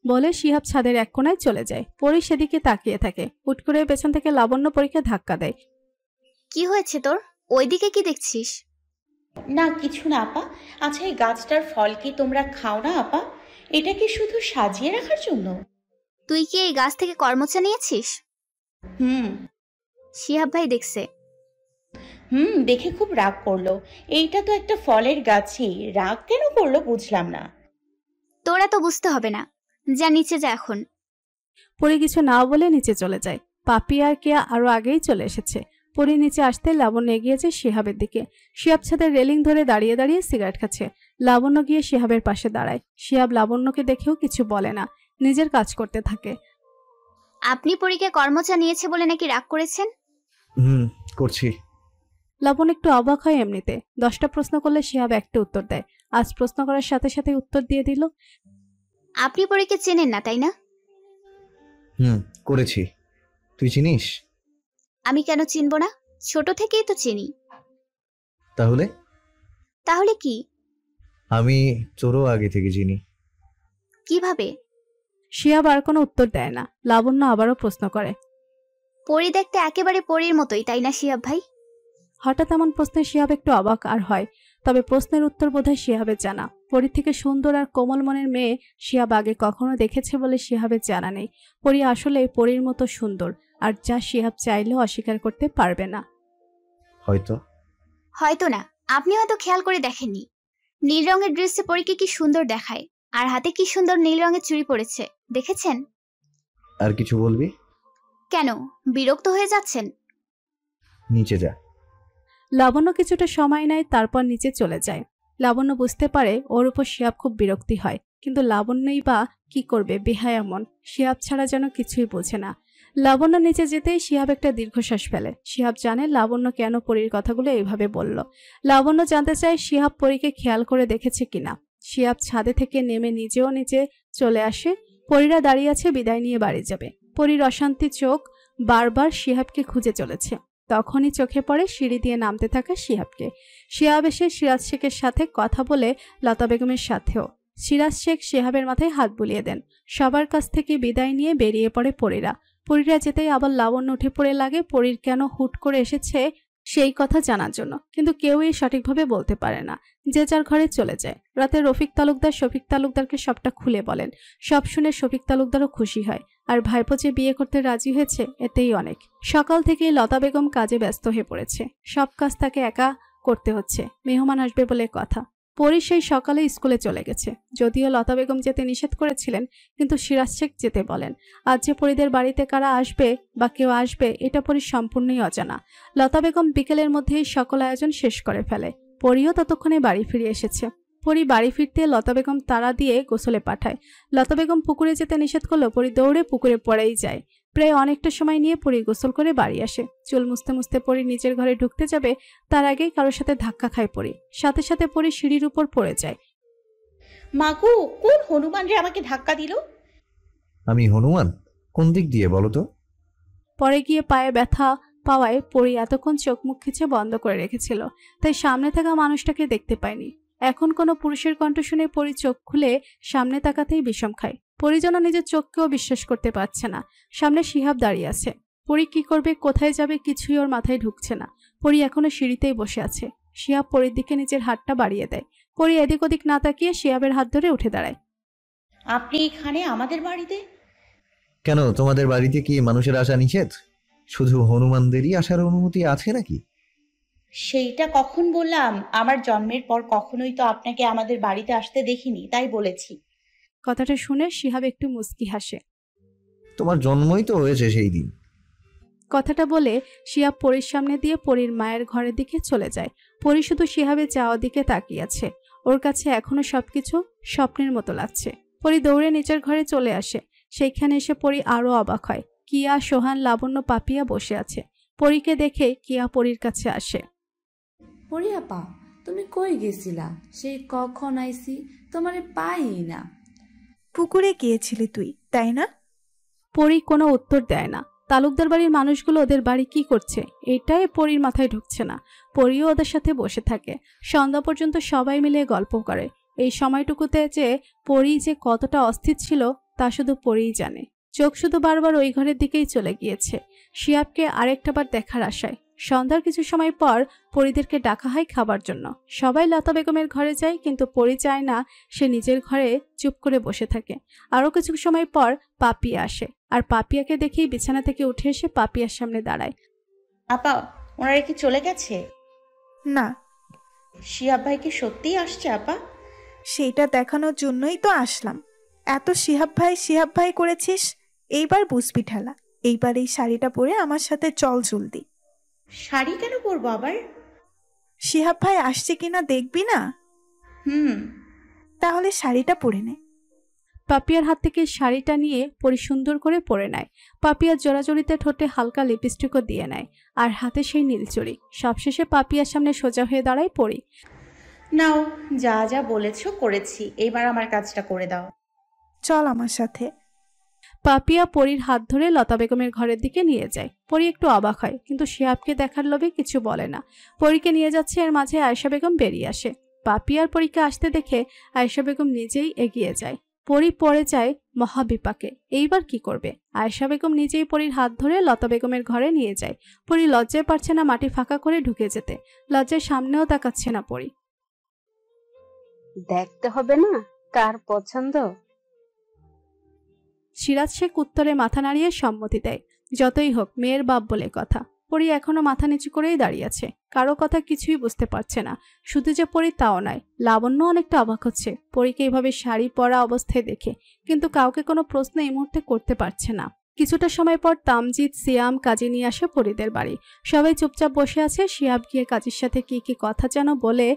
বলে শিহাব ছাদের এক কোণায় চলে যায়। পরী সেদিকে তাকিয়ে থাকে। হুট করে পেছন থেকে লাবণ্য পরীকে ধাক্কা দেয়। কি হয়েছে তোর? ওইদিকে কি দেখছিস? না কিছু না আপা। আচ্ছা, এই গাছটার ফল কি তোমরা খাও না আপা? এটা কি শুধু সাজিয়ে রাখার জন্য? তুই কি এই গাছ থেকে কর্মচা নিয়েছিস? শিহাব ভাই দেখছে। দেখে খুব রাগ করলো। এইটা তো একটা ফলের গাছই, রাগ কেন করলো বুঝলাম না। তোরা তো বুঝতে হবে না, যা নিচে যা এখন। পরী কিছু না বলে নিচে চলে যায়। পাপি আর কেয়া আরো আগেই চলে এসেছে। পরী নিচে আসতে লাবণ্য এগিয়ে যায় শিহাবের দিকে। শিহাব ছাদের রেলিং ধরে দাঁড়িয়ে দাঁড়িয়ে সিগারেট খাচ্ছে। লাবণ্য গিয়ে শিহাবের পাশে দাঁড়ায়। শিহাব লাবণ্যকে দেখেও কিছু বলে না, নিজের কাজ করতে থাকে। আপনি পরীকে কর্মচা নিয়েছে বলে নাকি রাগ করেছেন? করছি। লাবণ্য একটু অবাক হয় এমনিতে। 10টা প্রশ্ন করলে শিহাব একটা উত্তর দেয়। আজ প্রশ্ন করার সাথে সাথে উত্তর দিয়ে দিল। আপনি পরীকে চেনেন না তাই না? করেছি। তুই চিনিস? আমি কেন চিনব না? ছোট থেকেই তো চিনি। তাহলে কি? আমি তোরও আগে থেকে চিনি। কিভাবে? শিহাব আর কোনো উত্তর দেয় না। লাবণ্য আবারও প্রশ্ন করে, পরী দেখতে একেবারে পরীর মতোই তাই না শিহাব ভাই? হঠাৎ এমন প্রশ্নে শিহাব একটু অবাক আর হয়। তবে প্রশ্নের উত্তর বোধহয় শিহাবের জানা। পরীর থেকে সুন্দর আর কোমল মনের মেয়ে শিহাব আগে কখনো দেখেছে বলে শিহাবের জানা নেই। পরী আসলে পরীর মতো সুন্দর, আর যা শিহাব চাইলেও অস্বীকার করতে পারবে না। হয়তো না, আপনি হয়তো খেয়াল করে দেখেননি। নীল রঙের ড্রেসে পরীকে কি সুন্দর দেখায়, আর হাতে কি সুন্দর নীল রঙের চুড়ি পরেছে, দেখেছেন? আর কিছু বলবি? কেন বিরক্ত হয়ে যাচ্ছেন? নিচে যা। লাবণ্য কিছুটা সময় নেয়, তারপর নিচে চলে যায়। লাবণ্য বুঝতে পারে ওর উপর শিহাব খুব বিরক্তি হয়, কিন্তু লাবণ্যই বা কি করবে, বেহায়া মন। শিহাব ছাড়া যেন কিছুই বোঝে না। লাবণ্য নিচে যেতেই শিহাব একটা দীর্ঘশ্বাস ফেলে। শিহাব জানে লাবণ্য কেন পরীর কথাগুলো এইভাবে বলল। লাবণ্য জানতে চায় শিহাব পরীকে খেয়াল করে দেখেছে কিনা। শিহাব ছাদে থেকে নেমে নিজেও নিচে চলে আসে। পরীরা দাঁড়িয়ে আছে বিদায় নিয়ে বাড়ি যাবে। পরীর অশান্তি চোখ বারবার শিহাবকে খুঁজে চলেছে। তখনই চোখে পড়ে সিঁড়ি দিয়ে নামতে থাকা শিহাবকে। শিহাব এসে সিরাজ শেখের সাথে কথা বলে লতা বেগমের সাথেও। সিরাজ শেখ শিহাবের মাথায় হাত বুলিয়ে দেন। সবার কাছ থেকে বিদায় নিয়ে বেরিয়ে পড়ে পরীরা। পরীরা যেতেই আবার লাবণ্য উঠে পড়ে লাগে পরীর কেন হুট করে এসেছে সেই কথা জানার জন্য, কিন্তু কেউই সঠিকভাবে বলতে পারে না। যে যার ঘরে চলে যায়। রাতে রফিক তালুকদার শফিক তালুকদারকে সবটা খুলে বলেন। সব শুনে শফিক তালুকদারও খুশি হয়, আর ভাইপো যে বিয়ে করতে রাজি হয়েছে এতেই অনেক। সকাল থেকেই লতা বেগম কাজে ব্যস্ত হয়ে পড়েছে। সব কাজ তাকে একা করতে হচ্ছে। মেহমান আসবে বলে কথা। পরী সেই সকালে স্কুলে চলে গেছে। যদিও লতা বেগম যেতে নিষেধ করেছিলেন, কিন্তু সিরাজ শেখ যেতে বলেন। আজ যে পরীদের বাড়িতে কারা আসবে বা কেউ আসবে এটা পরীর সম্পূর্ণই অজানা। লতা বেগম বিকেলের মধ্যেই সকল আয়োজন শেষ করে ফেলে। পরীও ততক্ষণে বাড়ি ফিরে এসেছে। পরী বাড়ি ফিরতে লতা বেগম তাড়া দিয়ে গোসলে পাঠায়। লতা বেগম পুকুরে যেতে নিষেধ করলেও পরী দৌড়ে পুকুরে পড়েই যায়। প্রায় অনেকটা সময় নিয়ে পরী গোসল করে বাড়ি আসে। চুল মুছতে মুছতে পরী নিজের ঘরে ঢুকতে যাবে, তার আগেই কারোর সাথে ধাক্কা খায় পরী। সাথে সাথে পরী সিঁড়ির উপর পড়ে যায়। মাগো, কোন হনুমান রে আমাকে ধাক্কা দিল? আমি হনুমান? কোন দিক দিয়ে বলো তো? পরে গিয়ে পায়ে ব্যথা পাওয়ায় পরী এতক্ষণ চোখ মুখ খিচে বন্ধ করে রেখেছিল, তাই সামনে থাকা মানুষটাকে দেখতে পায়নি। এখন কোনো পুরুষের কণ্ঠ শুনে পরী চোখ খুলে সামনে তাকাতেই বিষম খায়। পরি যেন নিজের চোখকেও বিশ্বাস করতে পারছে না। সামনে শিহাব দাঁড়িয়ে আছে। পরি কি করবে, কোথায় যাবে কিছুই ওর মাথায় ঢুকছে না। পরি এখনো সিঁড়িতেই বসে আছে। শিহাব পরির দিকে নিজের হাতটা বাড়িয়ে দেয়। পরি এদিক ওদিক না তাকিয়ে শিহাবের হাত ধরে উঠে দাঁড়ায়। আপনি এখানে আমাদের বাড়িতে? কেন, তোমাদের বাড়িতে কি মানুষের আসা নিষেধ? শুধু হনুমানদেরই আসার অনুমতি আছে নাকি? সেইটা কখন বললাম? আমার জন্মের পর কখনোই তো আপনাকে আমাদের বাড়িতে আসতে দেখিনি, তাই বলেছি। কথাটা শুনে শিহাব একটু মুচকি হাসে। তোমার জন্মই তো হয়েছে সেই দিন। কথাটা বলে শিহাব পরির সামনে দিয়ে পরির মায়ের ঘরের দিকে চলে যায়। পরি শুধু শিহাবের যাওয়ার দিকে তাকিয়ে আছে। ওর কাছে এখনো সবকিছু স্বপ্নের মতো লাগছে। পরি দৌড়ে নিচের ঘরে চলে আসে। সেইখানে এসে পরি আরো অবাক হয়। কিয়া, সোহান, লাবণ্য, পাপিয়া বসে আছে। পরিকে দেখে কিয়া পরির কাছে আসে। পরি আপা, তুমি কই গেছিলা? সেই কখন আইছি, তোমারে পাই না। পুকুরে গিয়েছিলি তুই, তাই না? পরি কোনো উত্তর দেয় না। তালুকদার বাড়ির মানুষগুলো ওদের বাড়ি কি করছে এটাই পরির মাথায় ঢুকছে না। পরিও ওদের সাথে বসে থাকে। সন্ধ্যা পর্যন্ত সবাই মিলে গল্প করে। এই সময়টুকুতে যে পরি যে কতটা অস্থির ছিল তা শুধু পরিই জানে। চোখ শুধু বারবার ওই ঘরের দিকেই চলে গিয়েছে, শিহাবকে আরেকটাবার দেখার আশায়। সন্ধ্যার কিছু সময় পর পরিদেরকে ডাকা হয় খাবার জন্য। সবাই লতা বেগমের ঘরে যায়, কিন্তু পরি চায় না। সে নিজের ঘরে চুপ করে বসে থাকে। আরো কিছু সময় পর পাপিয়া আসে, আর পাপিয়াকে দেখেই বিছানা থেকে উঠে এসে পাপিয়ার সামনে দাঁড়ায়। আপা, ওনারা কি চলে গেছে? না। শিহাব ভাই কি সত্যিই আসছে আপা? সেইটা দেখানোর জন্যই তো আসলাম। এত শিহাব ভাই করেছিস, এইবার বুঝবি ঠেলা। এইবার এই শাড়িটা পরে আমার সাথে চল জলদি। শাড়ি কেন পরবো আবার? শিহাব ভাই আসছে কিনা দেখবি না? তাহলে শাড়িটা পরে নে। পাপিয়ার হাত থেকে শাড়িটা নিয়ে পরি সুন্দর করে পরে নেয়। পাপিয়ার জোড়াজড়িতে ঠোঁটে হালকা লিপস্টিকও দিয়ে নেয়, আর হাতে সেই নীলচুড়ি। সবশেষে পাপিয়ার সামনে সোজা হয়ে দাঁড়ায় পরি। নাও, যা যা বলেছো করেছি, এইবার আমার কাজটা করে দাও। চল আমার সাথে। পাপিয়া পরির হাত ধরে লতা বেগমের ঘরের দিকে নিয়ে যায়। পরি একটু অবাক হয়, কিন্তু শিহাবকে দেখার লোভে কিছু বলে না। পরিকে নিয়ে যাচ্ছে, এর মাঝে আয়েশা বেগম বেরিয়ে আসে। পাপিয়ার পরীকে আসতে দেখে আয়েশা বেগম নিজেই এগিয়ে যায়। পরি পড়ে যায় মহাবিপাকে। এইবার কি করবে? আয়েশা বেগম নিজেই পরির হাত ধরে লতা বেগমের ঘরে নিয়ে যায়। পরি লজ্জায় পারছে না মাটি ফাঁকা করে ঢুকে যেতে। লজ্জায় সামনেও তাকাচ্ছে না পরি। দেখতে হবে না কার পছন্দ? সিরাজ শেখ উত্তরে মাথা নাড়িয়ে সম্মতি দেয়। যতই হোক, মেয়ের বাপ বলে কথা। পরি এখনো মাথা নিচু করেই দাঁড়িয়ে আছে। কারো কথা কিছুই বুঝতে পারছে না। শুধু যে পরি তাও নয়, লাবণ্য অনেকটা অবাক হচ্ছে পরিকে এইভাবে শাড়ি পরা অবস্থায় দেখে, কিন্তু কাউকে কোনো প্রশ্ন এই মুহূর্তে করতে পারছে না। কিছুটা সময় পর তামজিদ, সিয়াম, কাজী নিয়ে আসে পরিদের বাড়ি। সবাই চুপচাপ বসে আছে। শিহাব গিয়ে কাজীর সাথে কি কি কথা যেন বলে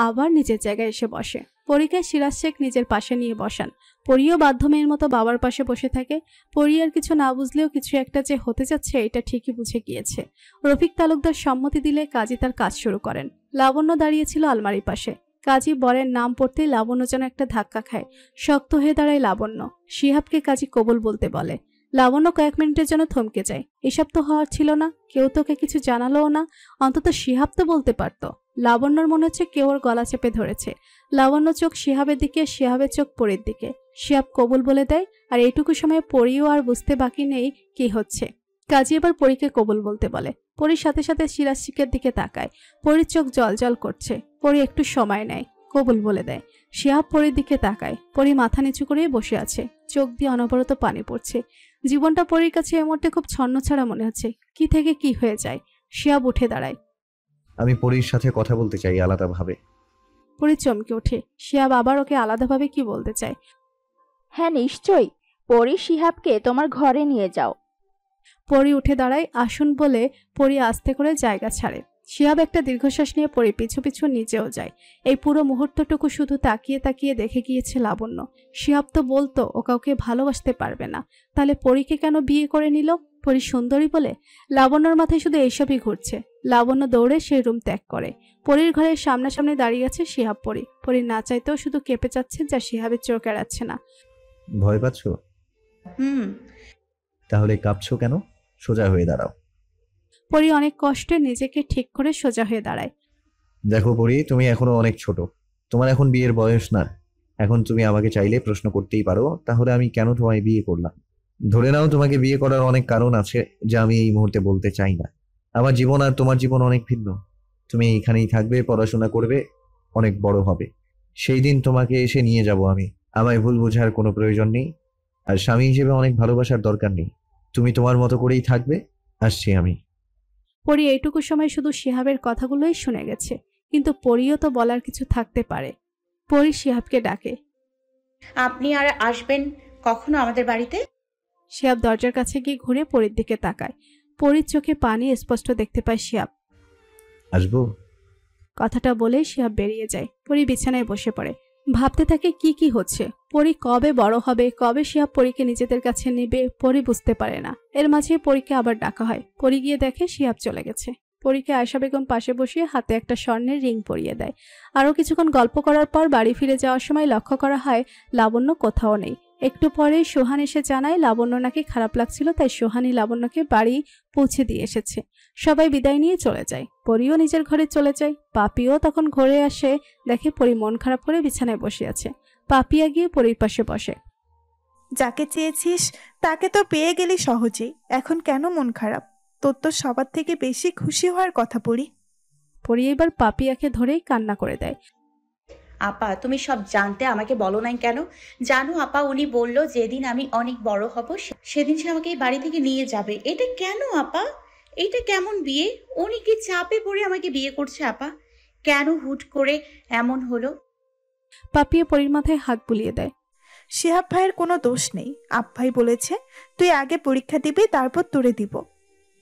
আবার নিজের জায়গায় এসে বসে। পরিকে সিরাজ শেখ নিজের পাশে নিয়ে বসান। পরিও বাধ্য মেয়ের মতো বাবার পাশে বসে থাকে। পরি আর কিছু না বুঝলেও কিছু একটা যে হতে যাচ্ছে এটা ঠিকই বুঝে গিয়েছে। রফিক তালুকদার সম্মতি দিলে কাজী তার কাজ শুরু করেন। লাবণ্য দাঁড়িয়েছিল আলমারির পাশে। কাজী বরের নাম পড়তেই লাবণ্য যেন একটা ধাক্কা খায়। শক্ত হয়ে দাঁড়ায় লাবণ্য। শিহাবকে কাজী কবুল বলতে বলে। লাবণ্য কয়েক মিনিটের জন্য থমকে যায়। এসব তো হওয়ার ছিল না। কেউ তোকে কিছু জানালোও না। অন্তত শিহাব তো বলতে পারতো। লাবণ্যর মনে হচ্ছে কেউ ওর গলা চেপে ধরেছে। লাবণ্য চোখ শিহাবের দিকে, শিহাবের চোখ পরির দিকে। শিহাব কবুল বলে দেয়। আর এইটুকু সময়ে পরিও আর বুঝতে বাকি নেই কি হচ্ছে। কাজী এবার পরিকে কবুল বলতে বলে। পরির সাথে সাথে সিরাজ শেখের দিকে তাকায়। পরির চোখ জলজল করছে। পরি একটু সময় নেয়, কবুল বলে দেয়। শিহাব পরির দিকে তাকায়। পরি মাথা নিচু করে বসে আছে। চোখ দিয়ে অনবরত পানি পড়ছে। জীবনটা পরির কাছে এই মুহূর্তে খুব ছন্নছাড়া মনে হচ্ছে। কি থেকে কি হয়ে যায়। শিহাব উঠে দাঁড়ায়। আমি পরির সাথে কথা বলতে চাই আলাদাভাবে। পরি চমকে ওঠে। শিহাব আবার ওকে আলাদাভাবে কি বলতে চায়। হ্যাঁ নিশ্চয়ই, পরি শিহাবকে তোমার ঘরে নিয়ে যাও। পরি উঠে দাঁড়ায়। আসুন বলে পরি আস্তে করে জায়গা ছাড়ে। শিহাব একটা দীর্ঘশ্বাস নিয়ে পরি পিছু পিছু নিচেও যায়। এই পুরো মুহূর্তটুকু শুধু তাকিয়ে তাকিয়ে দেখে গিয়েছে লাবণ্য। শিহাব তো বলতো ও কাউকে ভালোবাসতে পারবে না, তাহলে পরিকে কেন বিয়ে করে নিল? পরি সুন্দরী বলে? লাবণ্যর মাথায় শুধু এইসবই ঘুরছে। লাবণ্য দৌড়ে সেই রুম ত্যাগ করে। পরির ঘরের সামনাসামনি দাঁড়িয়ে আছে শিহাব। পরি না চাইতেও শুধু কেঁপে যাচ্ছে, যা শিহাবের চোখ এড়াচ্ছে না। ভয় পাচ্ছ? তাহলে কাঁপছো কেন? সোজা হয়ে দাঁড়াও। পরি অনেক কষ্টে নিজেকে ঠিক করে সোজা হয়ে দাঁড়ায়। দেখো পরি, তুমি এখনো অনেক ছোট। তোমার এখন বিয়ের বয়স না। এখন তুমি আমাকে চাইলে প্রশ্ন করতেই পারো, তাহলে আমি কেন তোমায় বিয়ে করলাম। ধরে নাও তোমাকে বিয়ে করার অনেক কারণ আছে যা আমি এই মুহূর্তে বলতে চাই না। আমার জীবন আর তোমার জীবন অনেক ভিন্ন। তুমি এইখানেই থাকবে, পড়াশোনা করবে, অনেক বড় হবে। সেই দিন তোমাকে এসে নিয়ে যাব আমি। আমায় ভুল বোঝার কোনো প্রয়োজন নেই, আর স্বামী হিসেবে অনেক ভালোবাসার দরকার নেই। তুমি তোমার মতো করেই থাকবে। আসছি আমি। পরি এইটুকু সময় শুধু শিহাবের কথাগুলোই শুনে গেছে, কিন্তু পরিও তো বলার কিছু থাকতে পারে। পরি শিহাবকে ডাকে। আপনি আর আসবেন কখনো আমাদের বাড়িতে? শিহাব দরজার কাছে গিয়ে ঘুরে পরির দিকে তাকায়। পরির চোখে পানি স্পষ্ট দেখতে পায় শিহাব। আসবো। কথাটা বলে শিহাব বেরিয়ে যায়। পরি বিছানায় বসে পড়ে, ভাবতে থাকে কি কি হচ্ছে। পরি কবে বড় হবে, কবে শিহাব পরীকে নিজেদের কাছে নেবে, পরি বুঝতে পারে না। এর মাঝে পরীকে আবার ডাকা হয়। পরি গিয়ে দেখে শিহাব চলে গেছে। পরীকে আয়েশা বেগম পাশে বসিয়ে হাতে একটা স্বর্ণের রিং পরিয়ে দেয়। আরও কিছুক্ষণ গল্প করার পর বাড়ি ফিরে যাওয়ার সময় লক্ষ্য করা হয় লাবণ্য কোথাও নেই। একটু পরে সোহান এসে জানায় লাবণ্য নাকি খারাপ লাগছিল, তাই সোহানই লাবণ্যকে বাড়ি পৌঁছে দিয়ে এসেছে। সবাই বিদায় নিয়ে চলে যায়। পরিও নিজের ঘরে চলে যায়। পাপিও তখন ঘরে আসে, দেখে পরি মন খারাপ করে বিছানায় বসে আছে। পাপিয়া গিয়ে পরির পাশে বসে। যাকে চেয়েছিস তাকে তো পেয়ে গেলি সহজেই, এখন কেন মন খারাপ? তোর তো সবার থেকে বেশি খুশি হওয়ার কথা। পরি এবার পাপিয়াকে ধরেই কান্না করে দেয়। আপা, তুমি সব জানতে আমাকে বলো নাই কেন? জানো আপা, উনি বলল যেদিন আমি অনেক বড় হব সেদিন সে আমাকে এই বাড়ি থেকে নিয়ে যাবে। এটা কেন আপা? এটা কেমন বিয়ে? উনি কি চাপে পড়ে আমাকে বিয়ে করছে আপা? কেন হুট করে এমন হলো? পাপিয়া পরির মাথায় হাত বুলিয়ে দেয়। শিহাব ভাইয়ের কোনো দোষ নেই। আব্বাই বলেছে তুই আগে পরীক্ষা দিবি, তারপর তোরে দিব।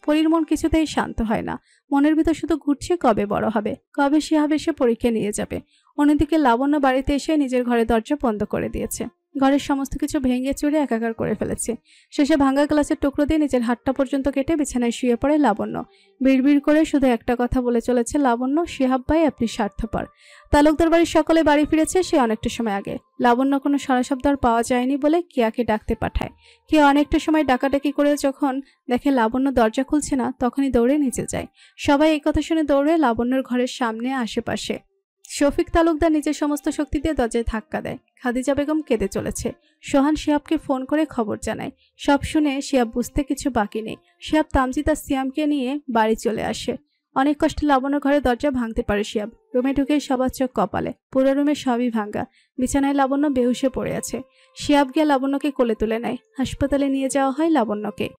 পরির মন কিছুতেই শান্ত হয় না। মনের ভিতর শুধু ঘুরছে কবে বড় হবে, কবে শিহাব এসে পরীক্ষা নিয়ে যাবে। অন্যদিকে লাবণ্য বাড়িতে এসে নিজের ঘরে দরজা বন্ধ করে দিয়েছে। ঘরের সমস্ত কিছু ভেঙে চুরে একাকার করে ফেলেছে। শেষে ভাঙা গ্লাসের টুকরো দিয়ে নিজের হাতটা পর্যন্ত কেটে বিছানায় শুয়ে পড়ে লাবণ্য। বিড়বিড় করে শুধু একটা কথা বলে চলেছে লাবণ্য, শিহাব ভাই আপনি স্বার্থপর। তালুকদার বাড়ির সকলে বাড়ি ফিরেছে সে অনেকটা সময় আগে। লাবণ্য কোনো সারা শব্দ আর পাওয়া যায়নি বলে কিয়াকে ডাকতে পাঠায়। কিয়া অনেকটা সময় ডাকাডাকি করে যখন দেখে লাবণ্য দরজা খুলছে না, তখনই দৌড়ে নিচে যায়। সবাই এই কথা শুনে দৌড়ে লাবণ্যর ঘরের সামনে আশেপাশে। শফিক তালুকদার নিজের সমস্ত শক্তি দিয়ে দরজায় ধাক্কা দেয়। খাদিজা বেগম কেঁদে চলেছে। সোহান শিহাবকে ফোন করে খবর জানায়। সব শুনে শিহাব বুঝতে কিছু বাকি নেই। শিহাব তামজিদ আর সিয়ামকে নিয়ে বাড়ি চলে আসে। অনেক কষ্টে লাবণ্যর ঘরে দরজা ভাঙতে পারে শিহাব। রুমে ঢুকে সবার চোখ কপালে। পুরো রুমে সবই ভাঙ্গা। বিছানায় লাবণ্য বেহুশে পড়ে আছে। শিহাব গিয়ে লাবণ্যকে কোলে তুলে নেয়। হাসপাতালে নিয়ে যাওয়া হয় লাবণ্যকে।